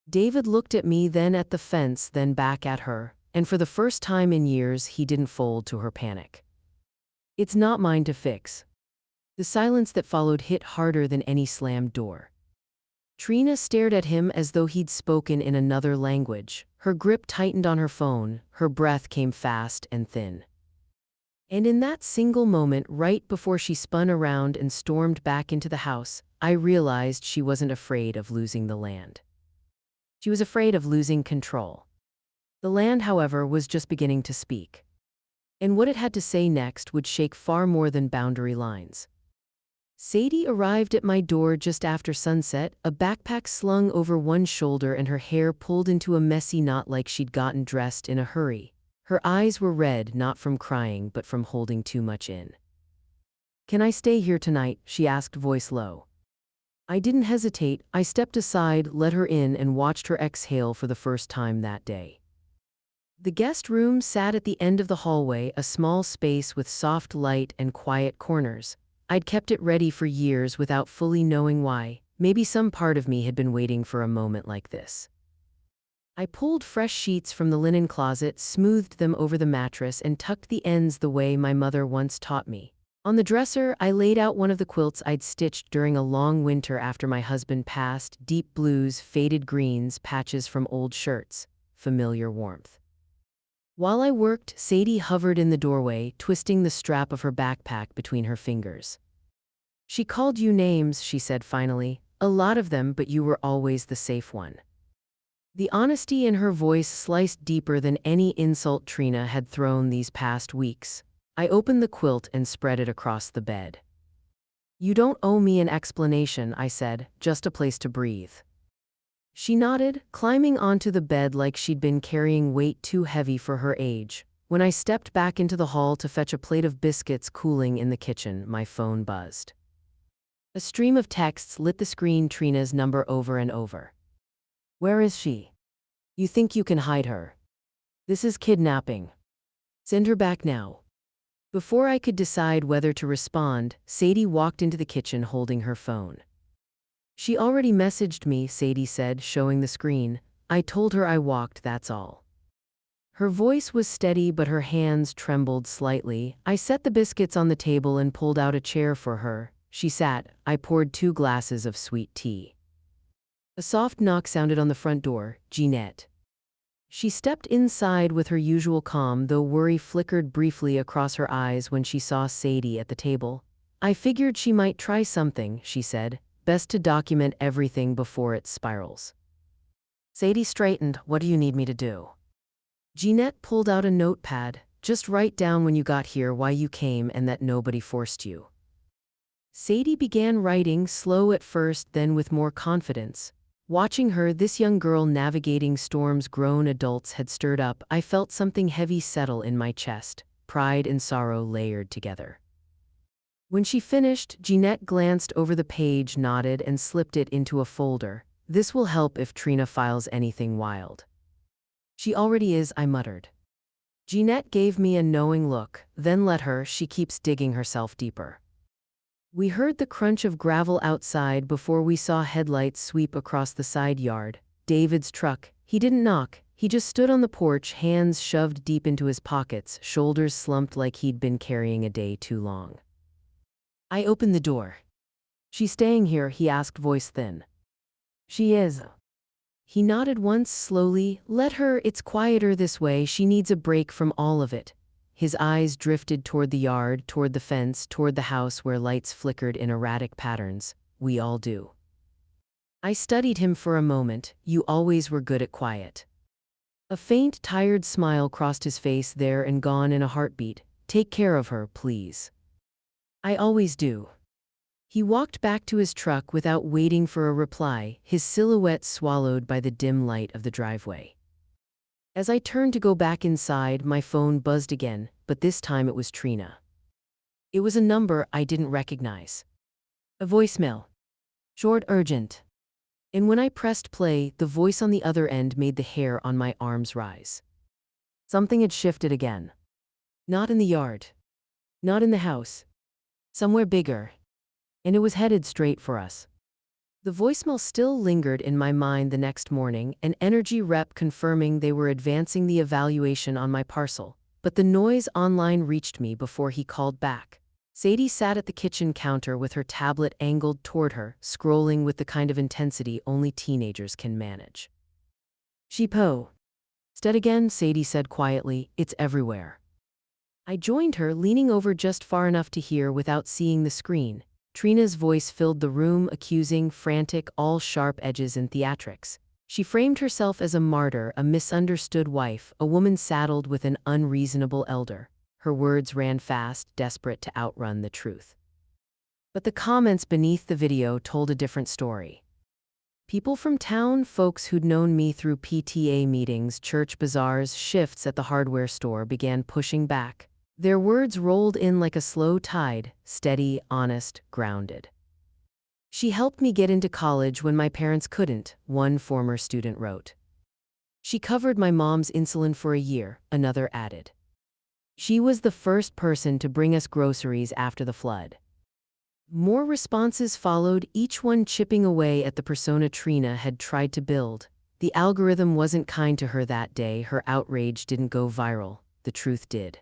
David looked at me, then at the fence, then back at her, and for the first time in years he didn't fold to her panic. "It's not mine to fix." The silence that followed hit harder than any slammed door. Trina stared at him as though he'd spoken in another language. Her grip tightened on her phone, her breath came fast and thin. And in that single moment, right before she spun around and stormed back into the house, I realized she wasn't afraid of losing the land. She was afraid of losing control. The land, however, was just beginning to speak. And what it had to say next would shake far more than boundary lines. Sadie arrived at my door just after sunset, a backpack slung over one shoulder and her hair pulled into a messy knot like she'd gotten dressed in a hurry. Her eyes were red, not from crying but from holding too much in. "Can I stay here tonight?" she asked, voice low. I didn't hesitate. I stepped aside, let her in, and watched her exhale for the first time that day. The guest room sat at the end of the hallway, a small space with soft light and quiet corners. I'd kept it ready for years without fully knowing why. Maybe some part of me had been waiting for a moment like this. I pulled fresh sheets from the linen closet, smoothed them over the mattress, and tucked the ends the way my mother once taught me. On the dresser, I laid out one of the quilts I'd stitched during a long winter after my husband passed, deep blues, faded greens, patches from old shirts, familiar warmth. While I worked, Sadie hovered in the doorway, twisting the strap of her backpack between her fingers. "She called you names," she said finally. "A lot of them, but you were always the safe one." The honesty in her voice sliced deeper than any insult Trina had thrown these past weeks. I opened the quilt and spread it across the bed. "You don't owe me an explanation," I said, "just a place to breathe." She nodded, climbing onto the bed like she'd been carrying weight too heavy for her age. When I stepped back into the hall to fetch a plate of biscuits cooling in the kitchen, my phone buzzed. A stream of texts lit the screen, Trina's number over and over. "Where is she? You think you can hide her? This is kidnapping. Send her back now." Before I could decide whether to respond, Sadie walked into the kitchen holding her phone. "She already messaged me," Sadie said, showing the screen. "I told her I walked, that's all." Her voice was steady but her hands trembled slightly. I set the biscuits on the table and pulled out a chair for her. She sat. I poured 2 glasses of sweet tea. A soft knock sounded on the front door. Jeanette. She stepped inside with her usual calm, though worry flickered briefly across her eyes when she saw Sadie at the table. "I figured she might try something," she said. "Best to document everything before it spirals." Sadie straightened. "What do you need me to do?" Jeanette pulled out a notepad. "Just write down when you got here, why you came, and that nobody forced you." Sadie began writing, slow at first, then with more confidence. Watching her, this young girl navigating storms grown adults had stirred up, I felt something heavy settle in my chest, pride and sorrow layered together. When she finished, Jeanette glanced over the page, nodded, and slipped it into a folder. "This will help if Trina files anything wild." "She already is," I muttered. Jeanette gave me a knowing look. "Then let her, she keeps digging herself deeper." We heard the crunch of gravel outside before we saw headlights sweep across the side yard. David's truck. He didn't knock. He just stood on the porch, hands shoved deep into his pockets, shoulders slumped like he'd been carrying a day too long. I opened the door. "She's staying here?" he asked, voice thin. "She is." He nodded once, slowly. "Let her, it's quieter this way, she needs a break from all of it." His eyes drifted toward the yard, toward the fence, toward the house where lights flickered in erratic patterns. We all do. I studied him for a moment. You always were good at quiet. A faint, tired smile crossed his face, there and gone in a heartbeat. Take care of her, please. I always do. He walked back to his truck without waiting for a reply, his silhouette swallowed by the dim light of the driveway. As I turned to go back inside, my phone buzzed again, but this time it was Trina. It was a number I didn't recognize. A voicemail. Short, urgent. And when I pressed play, the voice on the other end made the hair on my arms rise. Something had shifted again. Not in the yard. Not in the house. Somewhere bigger. And it was headed straight for us. The voicemail still lingered in my mind the next morning, an energy rep confirming they were advancing the evaluation on my parcel, but the noise online reached me before he called back. Sadie sat at the kitchen counter with her tablet angled toward her, scrolling with the kind of intensity only teenagers can manage. Sheepo. Stead again, Sadie said quietly, it's everywhere. I joined her, leaning over just far enough to hear without seeing the screen. Trina's voice filled the room, accusing, frantic, all sharp edges and theatrics. She framed herself as a martyr, a misunderstood wife, a woman saddled with an unreasonable elder. Her words ran fast, desperate to outrun the truth. But the comments beneath the video told a different story. People from town, folks who'd known me through PTA meetings, church bazaars, shifts at the hardware store, began pushing back. Their words rolled in like a slow tide, steady, honest, grounded. She helped me get into college when my parents couldn't, one former student wrote. She covered my mom's insulin for a year, another added. She was the first person to bring us groceries after the flood. More responses followed, each one chipping away at the persona Trina had tried to build. The algorithm wasn't kind to her that day. Her outrage didn't go viral. The truth did.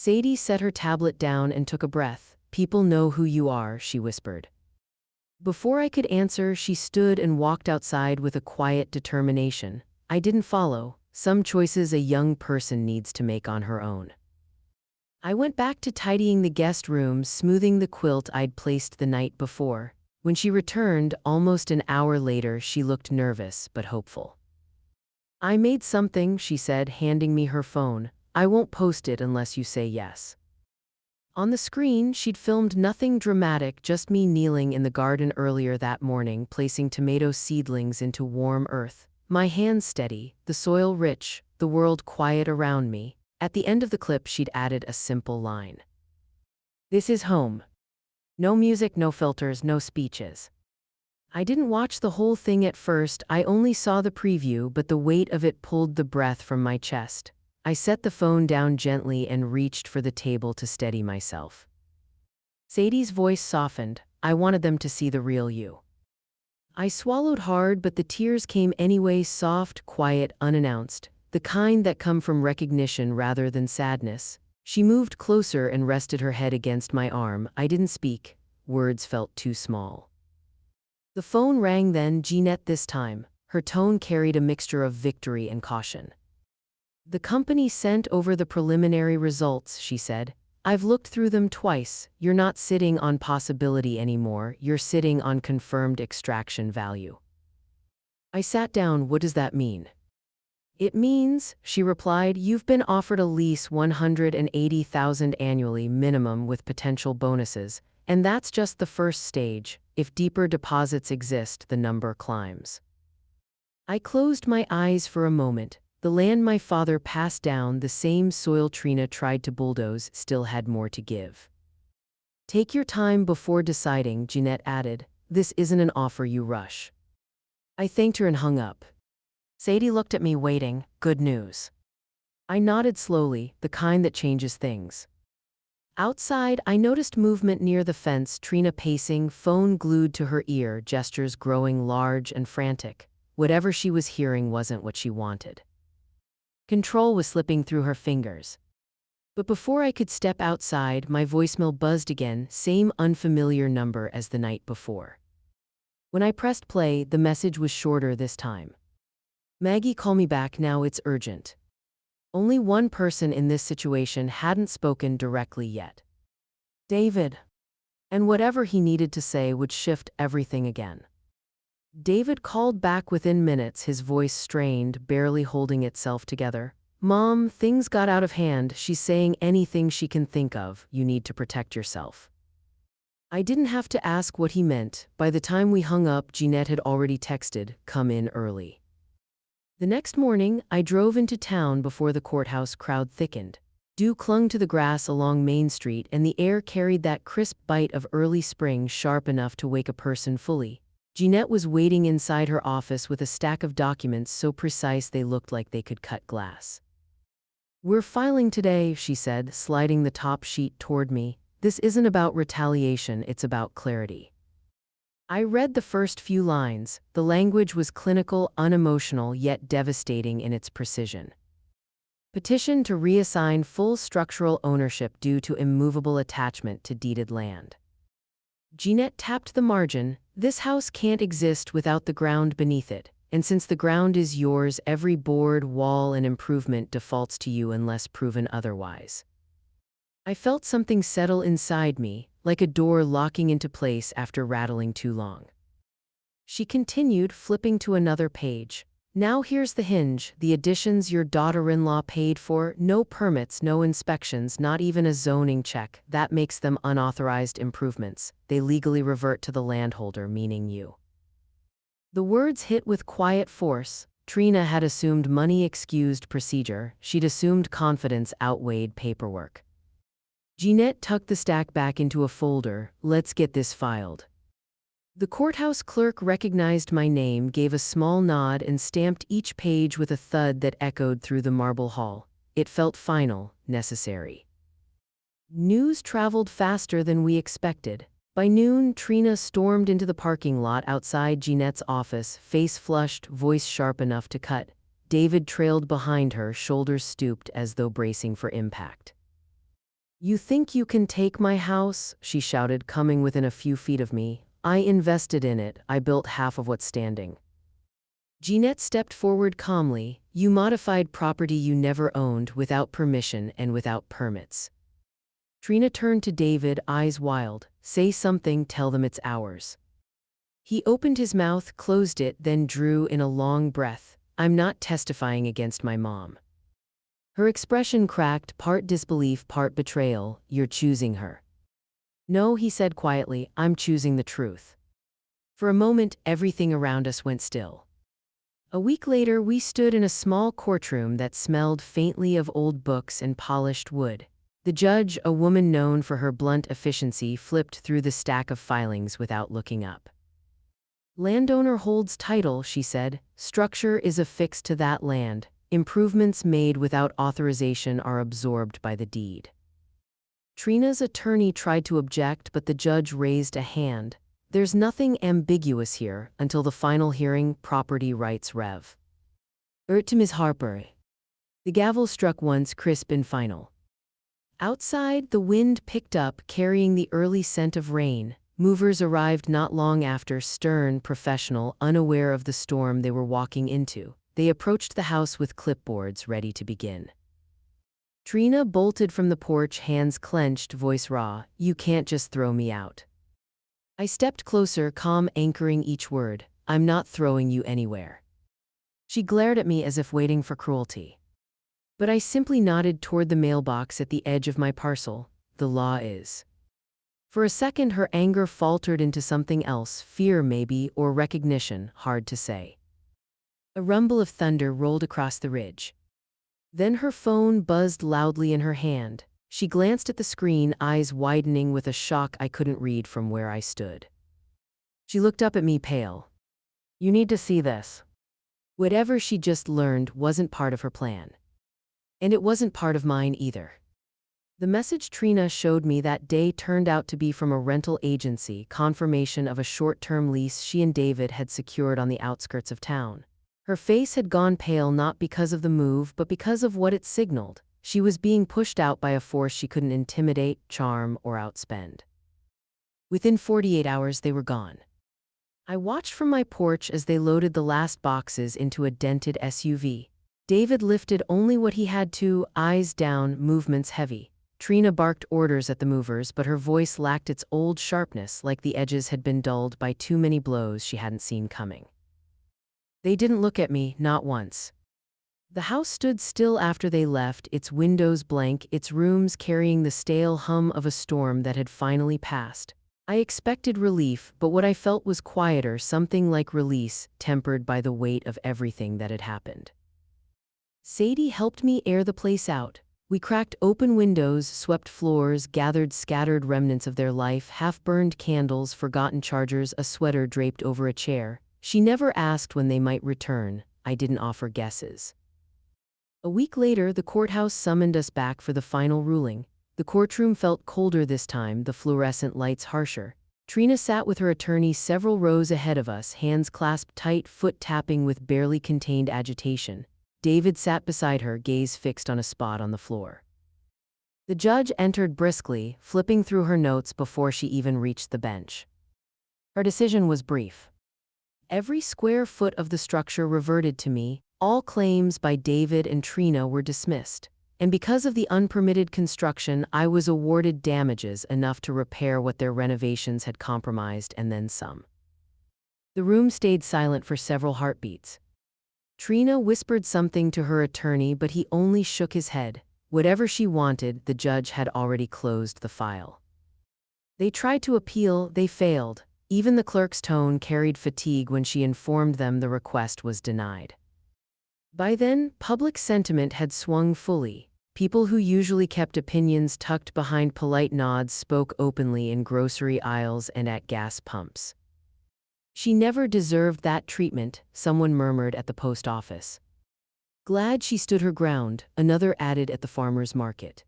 Sadie set her tablet down and took a breath. People know who you are, she whispered. Before I could answer, she stood and walked outside with a quiet determination. I didn't follow. Some choices a young person needs to make on her own. I went back to tidying the guest room, smoothing the quilt I'd placed the night before. When she returned, almost an hour later, she looked nervous but hopeful. I made something, she said, handing me her phone. I won't post it unless you say yes. On the screen, she'd filmed nothing dramatic, just me kneeling in the garden earlier that morning, placing tomato seedlings into warm earth. My hands steady, the soil rich, the world quiet around me. At the end of the clip, she'd added a simple line. This is home. No music, no filters, no speeches. I didn't watch the whole thing at first. I only saw the preview, but the weight of it pulled the breath from my chest. I set the phone down gently and reached for the table to steady myself. Sadie's voice softened. I wanted them to see the real you. I swallowed hard, but the tears came anyway, soft, quiet, unannounced, the kind that come from recognition rather than sadness. She moved closer and rested her head against my arm. I didn't speak. Words felt too small. The phone rang then, Jeanette this time. Her tone carried a mixture of victory and caution. The company sent over the preliminary results, she said. I've looked through them twice. You're not sitting on possibility anymore. You're sitting on confirmed extraction value. I sat down. What does that mean? It means, she replied, you've been offered a lease $180,000 annually minimum with potential bonuses, and that's just the first stage. If deeper deposits exist, the number climbs. I closed my eyes for a moment. The land my father passed down, the same soil Trina tried to bulldoze, still had more to give. Take your time before deciding, Jeanette added. This isn't an offer you rush. I thanked her and hung up. Sadie looked at me, waiting. Good news. I nodded slowly, the kind that changes things. Outside, I noticed movement near the fence, Trina pacing, phone glued to her ear, gestures growing large and frantic. Whatever she was hearing wasn't what she wanted. Control was slipping through her fingers. But before I could step outside, my voicemail buzzed again, same unfamiliar number as the night before. When I pressed play, the message was shorter this time. Maggie, call me back now, it's urgent. Only one person in this situation hadn't spoken directly yet. David. And whatever he needed to say would shift everything again. David called back within minutes, his voice strained, barely holding itself together. Mom, things got out of hand. She's saying anything she can think of. You need to protect yourself. I didn't have to ask what he meant. By the time we hung up, Jeanette had already texted, "Come in early." The next morning, I drove into town before the courthouse crowd thickened. Dew clung to the grass along Main Street, and the air carried that crisp bite of early spring, sharp enough to wake a person fully. Jeanette was waiting inside her office with a stack of documents so precise they looked like they could cut glass. "We're filing today," she said, sliding the top sheet toward me. "This isn't about retaliation, it's about clarity." I read the first few lines. The language was clinical, unemotional, yet devastating in its precision. Petition to reassign full structural ownership due to immovable attachment to deeded land. Jeanette tapped the margin. "This house can't exist without the ground beneath it, and since the ground is yours, every board, wall, and improvement defaults to you unless proven otherwise." I felt something settle inside me, like a door locking into place after rattling too long. She continued, flipping to another page. "Now here's the hinge, the additions your daughter-in-law paid for, no permits, no inspections, not even a zoning check. That makes them unauthorized improvements. They legally revert to the landholder, meaning you." The words hit with quiet force. Trina had assumed money excused procedure. She'd assumed confidence outweighed paperwork. Jeanette tucked the stack back into a folder. "Let's get this filed." The courthouse clerk recognized my name, gave a small nod, and stamped each page with a thud that echoed through the marble hall. It felt final, necessary. News traveled faster than we expected. By noon, Trina stormed into the parking lot outside Jeanette's office, face flushed, voice sharp enough to cut. David trailed behind her, shoulders stooped as though bracing for impact. "You think you can take my house?" she shouted, coming within a few feet of me. "I invested in it. I built half of what's standing." Jeanette stepped forward calmly. "You modified property you never owned, without permission and without permits." Trina turned to David, eyes wild. "Say something, tell them it's ours." He opened his mouth, closed it, then drew in a long breath. "I'm not testifying against my mom." Her expression cracked, part disbelief, part betrayal. "You're choosing her." "No," he said quietly, "I'm choosing the truth." For a moment, everything around us went still. A week later, we stood in a small courtroom that smelled faintly of old books and polished wood. The judge, a woman known for her blunt efficiency, flipped through the stack of filings without looking up. "Landowner holds title," she said. "Structure is affixed to that land. Improvements made without authorization are absorbed by the deed." Trina's attorney tried to object, but the judge raised a hand. "There's nothing ambiguous here until the final hearing, property rights rev. To Ms. Harper." The gavel struck once, crisp and final. Outside, the wind picked up, carrying the early scent of rain. Movers arrived not long after, stern, professional, unaware of the storm they were walking into. They approached the house with clipboards, ready to begin. Trina bolted from the porch, hands clenched, voice raw. "You can't just throw me out." I stepped closer, calm, anchoring each word. "I'm not throwing you anywhere." She glared at me as if waiting for cruelty. But I simply nodded toward the mailbox at the edge of my parcel. "The law is." For a second, her anger faltered into something else, fear maybe, or recognition, hard to say. A rumble of thunder rolled across the ridge. Then her phone buzzed loudly in her hand. She glanced at the screen, eyes widening with a shock I couldn't read from where I stood. She looked up at me, pale. "You need to see this." Whatever she just learned wasn't part of her plan. And it wasn't part of mine either. The message Trina showed me that day turned out to be from a rental agency, confirmation of a short-term lease she and David had secured on the outskirts of town. Her face had gone pale not because of the move, but because of what it signaled. She was being pushed out by a force she couldn't intimidate, charm, or outspend. Within 48 hours, they were gone. I watched from my porch as they loaded the last boxes into a dented SUV. David lifted only what he had to, eyes down, movements heavy. Trina barked orders at the movers, but her voice lacked its old sharpness, like the edges had been dulled by too many blows she hadn't seen coming. They didn't look at me, not once. The house stood still after they left, its windows blank, its rooms carrying the stale hum of a storm that had finally passed. I expected relief, but what I felt was quieter, something like release, tempered by the weight of everything that had happened. Sadie helped me air the place out. We cracked open windows, swept floors, gathered scattered remnants of their life, half-burned candles, forgotten chargers, a sweater draped over a chair. She never asked when they might return. I didn't offer guesses. A week later, the courthouse summoned us back for the final ruling. The courtroom felt colder this time, the fluorescent lights harsher. Trina sat with her attorney several rows ahead of us, hands clasped tight, foot tapping with barely contained agitation. David sat beside her, gaze fixed on a spot on the floor. The judge entered briskly, flipping through her notes before she even reached the bench. Her decision was brief. Every square foot of the structure reverted to me. All claims by David and Trina were dismissed. And because of the unpermitted construction, I was awarded damages enough to repair what their renovations had compromised and then some. The room stayed silent for several heartbeats. Trina whispered something to her attorney, but he only shook his head. Whatever she wanted, the judge had already closed the file. They tried to appeal, they failed. Even the clerk's tone carried fatigue when she informed them the request was denied. By then, public sentiment had swung fully. People who usually kept opinions tucked behind polite nods spoke openly in grocery aisles and at gas pumps. She never deserved that treatment, someone murmured at the post office. Glad she stood her ground, another added at the farmer's market.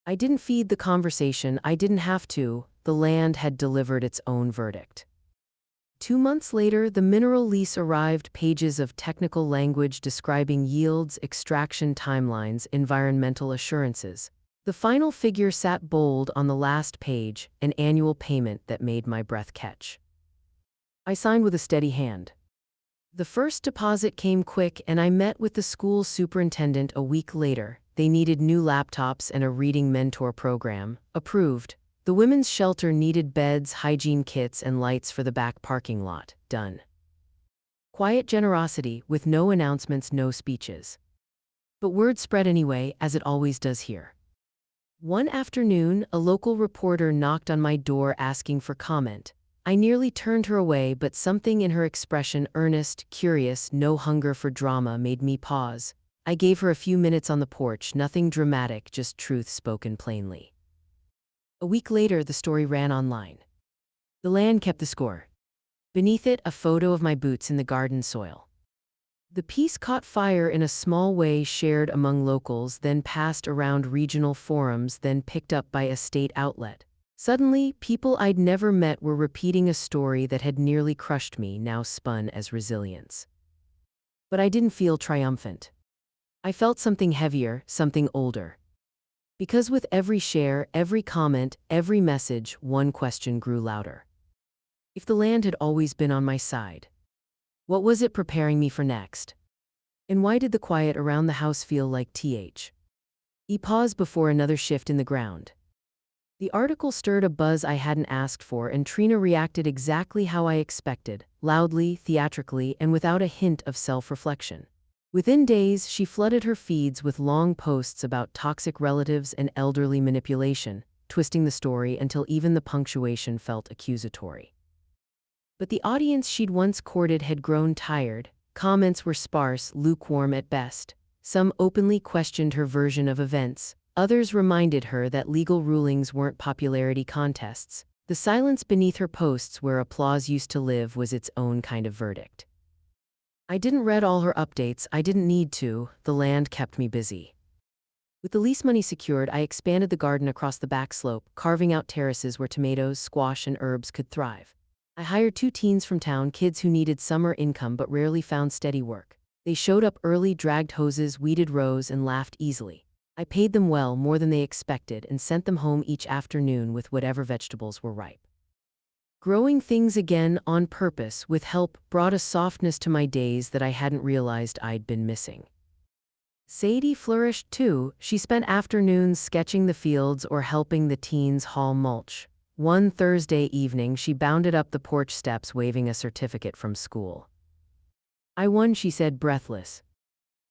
I didn't feed the conversation, I didn't have to. The land had delivered its own verdict. 2 months later, the mineral lease arrived, pages of technical language describing yields, extraction timelines, environmental assurances. The final figure sat bold on the last page, an annual payment that made my breath catch. I signed with a steady hand. The first deposit came quick, and I met with the school superintendent a week later. They needed new laptops and a reading mentor program. Approved. The women's shelter needed beds, hygiene kits, and lights for the back parking lot. Done. Quiet generosity, with no announcements, no speeches. But word spread anyway, as it always does here. One afternoon, a local reporter knocked on my door asking for comment. I nearly turned her away, but something in her expression, earnest, curious, no hunger for drama, made me pause. I gave her a few minutes on the porch, nothing dramatic, just truth spoken plainly. A week later, the story ran online. The land kept the score. Beneath it, a photo of my boots in the garden soil. The piece caught fire in a small way, shared among locals, then passed around regional forums, then picked up by a state outlet. Suddenly, people I'd never met were repeating a story that had nearly crushed me, now spun as resilience. But I didn't feel triumphant. I felt something heavier, something older. Because with every share, every comment, every message, one question grew louder. If the land had always been on my side, what was it preparing me for next? And why did the quiet around the house feel like th? He paused before another shift in the ground. The article stirred a buzz I hadn't asked for, and Trina reacted exactly how I expected, loudly, theatrically, and without a hint of self-reflection. Within days, she flooded her feeds with long posts about toxic relatives and elderly manipulation, twisting the story until even the punctuation felt accusatory. But the audience she'd once courted had grown tired. Comments were sparse, lukewarm at best. Some openly questioned her version of events. Others reminded her that legal rulings weren't popularity contests. The silence beneath her posts, where applause used to live, was its own kind of verdict. I didn't read all her updates, I didn't need to. The land kept me busy. With the lease money secured, I expanded the garden across the back slope, carving out terraces where tomatoes, squash, and herbs could thrive. I hired 2 teens from town, kids who needed summer income but rarely found steady work. They showed up early, dragged hoses, weeded rows, and laughed easily. I paid them well, more than they expected, and sent them home each afternoon with whatever vegetables were ripe. Growing things again, on purpose, with help, brought a softness to my days that I hadn't realized I'd been missing. Sadie flourished too. She spent afternoons sketching the fields or helping the teens haul mulch. One Thursday evening, she bounded up the porch steps waving a certificate from school. "I won," she said, breathless.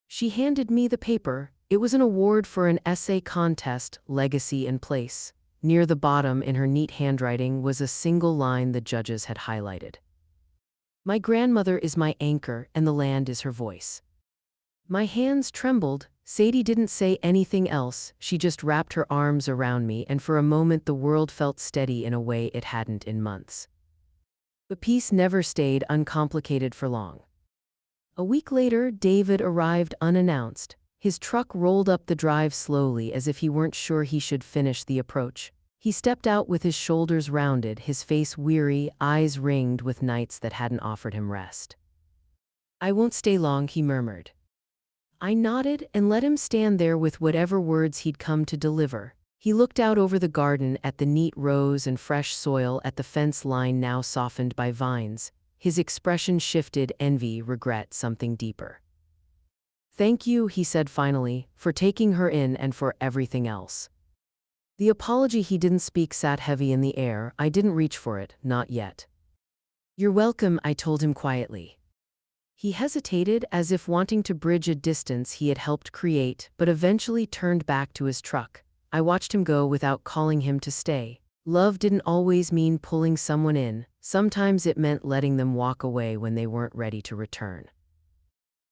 She handed me the paper. It was an award for an essay contest, Legacy and Place. Near the bottom, in her neat handwriting, was a single line the judges had highlighted. "My grandmother is my anchor, and the land is her voice." My hands trembled. Sadie didn't say anything else. She just wrapped her arms around me, and for a moment the world felt steady in a way it hadn't in months. But peace never stayed uncomplicated for long. A week later, David arrived unannounced. His truck rolled up the drive slowly as if he weren't sure he should finish the approach. He stepped out with his shoulders rounded, his face weary, eyes ringed with nights that hadn't offered him rest. "I won't stay long," he murmured. I nodded and let him stand there with whatever words he'd come to deliver. He looked out over the garden at the neat rows and fresh soil, at the fence line now softened by vines. His expression shifted: envy, regret, something deeper. "Thank you," he said finally, "for taking her in and for everything else." The apology he didn't speak sat heavy in the air. I didn't reach for it, not yet. "You're welcome," I told him quietly. He hesitated, as if wanting to bridge a distance he had helped create, but eventually turned back to his truck. I watched him go without calling him to stay. Love didn't always mean pulling someone in. Sometimes it meant letting them walk away when they weren't ready to return.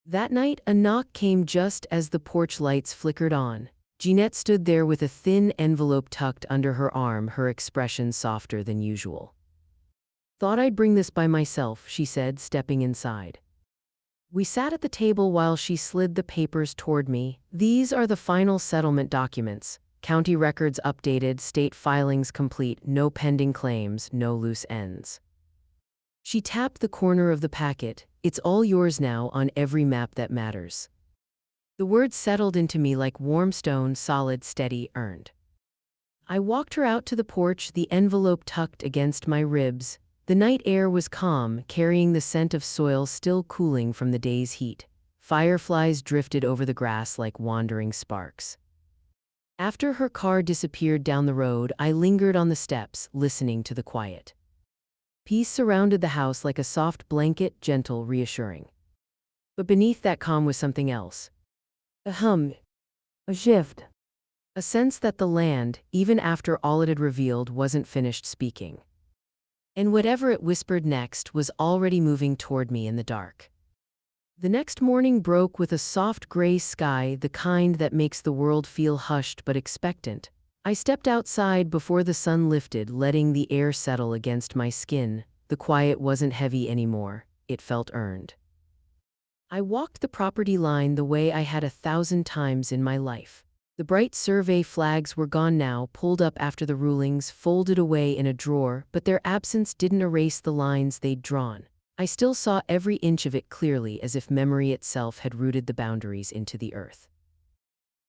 That night, a knock came just as the porch lights flickered on. Jeanette stood there with a thin envelope tucked under her arm, her expression softer than usual. "Thought I'd bring this by myself," she said, stepping inside. We sat at the table while she slid the papers toward me. "These are the final settlement documents. County records updated, state filings complete, no pending claims, no loose ends." She tapped the corner of the packet. "It's all yours now, on every map that matters." The words settled into me like warm stone, solid, steady, earned. I walked her out to the porch, the envelope tucked against my ribs. The night air was calm, carrying the scent of soil still cooling from the day's heat. Fireflies drifted over the grass like wandering sparks. After her car disappeared down the road, I lingered on the steps, listening to the quiet. Peace surrounded the house like a soft blanket, gentle, reassuring. But beneath that calm was something else. A hum. A shift. A sense that the land, even after all it had revealed, wasn't finished speaking. And whatever it whispered next was already moving toward me in the dark. The next morning broke with a soft gray sky, the kind that makes the world feel hushed but expectant. I stepped outside before the sun lifted, letting the air settle against my skin. The quiet wasn't heavy anymore, it felt earned. I walked the property line the way I had 1,000 times in my life. The bright survey flags were gone now, pulled up after the rulings, folded away in a drawer, but their absence didn't erase the lines they'd drawn. I still saw every inch of it clearly, as if memory itself had rooted the boundaries into the earth.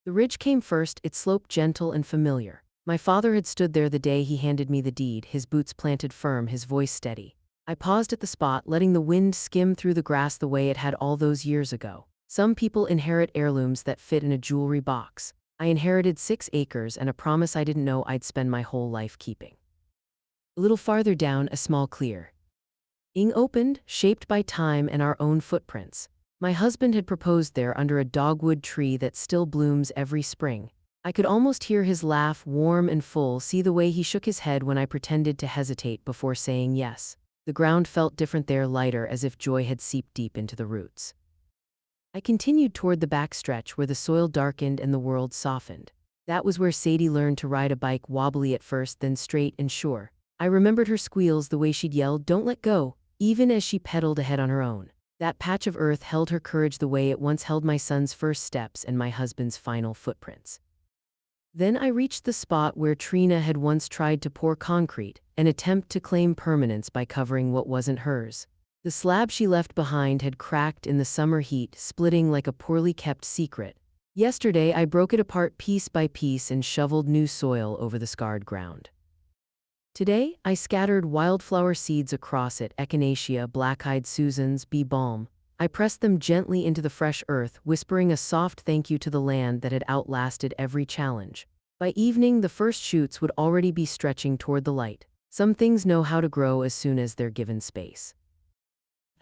The ridge came first, its slope gentle and familiar. My father had stood there the day he handed me the deed, his boots planted firm, his voice steady. I paused at the spot, letting the wind skim through the grass the way it had all those years ago. Some people inherit heirlooms that fit in a jewelry box. I inherited 6 acres and a promise I didn't know I'd spend my whole life keeping. A little farther down, a small clearing opened, shaped by time and our own footprints. My husband had proposed there under a dogwood tree that still blooms every spring. I could almost hear his laugh, warm and full, see the way he shook his head when I pretended to hesitate before saying yes. The ground felt different there, lighter, as if joy had seeped deep into the roots. I continued toward the back stretch where the soil darkened and the world softened. That was where Sadie learned to ride a bike, wobbly at first, then straight and sure. I remembered her squeals, the way she'd yelled, "Don't let go," even as she pedaled ahead on her own. That patch of earth held her courage the way it once held my son's first steps and my husband's final footprints. Then I reached the spot where Trina had once tried to pour concrete, an attempt to claim permanence by covering what wasn't hers. The slab she left behind had cracked in the summer heat, splitting like a poorly kept secret. Yesterday, I broke it apart piece by piece and shoveled new soil over the scarred ground. Today, I scattered wildflower seeds across it: echinacea, black-eyed Susans, bee balm. I pressed them gently into the fresh earth, whispering a soft thank you to the land that had outlasted every challenge. By evening, the first shoots would already be stretching toward the light. Some things know how to grow as soon as they're given space.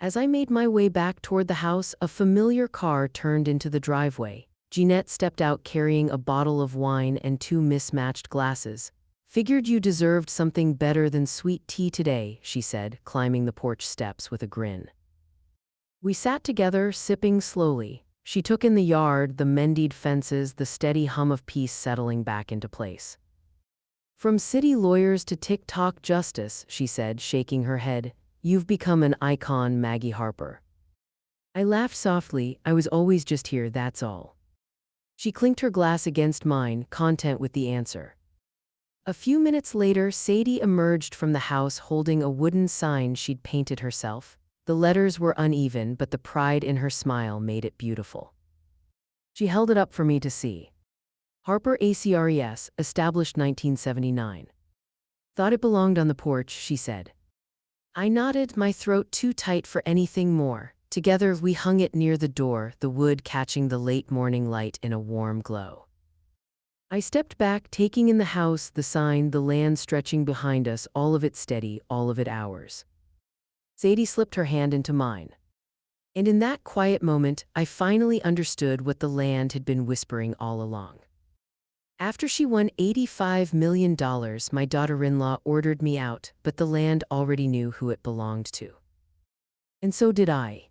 As I made my way back toward the house, a familiar car turned into the driveway. Jeanette stepped out carrying a bottle of wine and two mismatched glasses. "Figured you deserved something better than sweet tea today," she said, climbing the porch steps with a grin. We sat together, sipping slowly. She took in the yard, the mended fences, the steady hum of peace settling back into place. "From city lawyers to TikTok justice," she said, shaking her head, "you've become an icon, Maggie Harper." I laughed softly. "I was always just here, that's all." She clinked her glass against mine, content with the answer. A few minutes later, Sadie emerged from the house holding a wooden sign she'd painted herself. The letters were uneven, but the pride in her smile made it beautiful. She held it up for me to see. "Harper ACRES, established 1979. "Thought it belonged on the porch," she said. I nodded, my throat too tight for anything more. Together we hung it near the door, the wood catching the late morning light in a warm glow. I stepped back, taking in the house, the sign, the land stretching behind us, all of it steady, all of it ours. Sadie slipped her hand into mine. And in that quiet moment, I finally understood what the land had been whispering all along. After she won $85 million, my daughter-in-law ordered me out, but the land already knew who it belonged to. And so did I.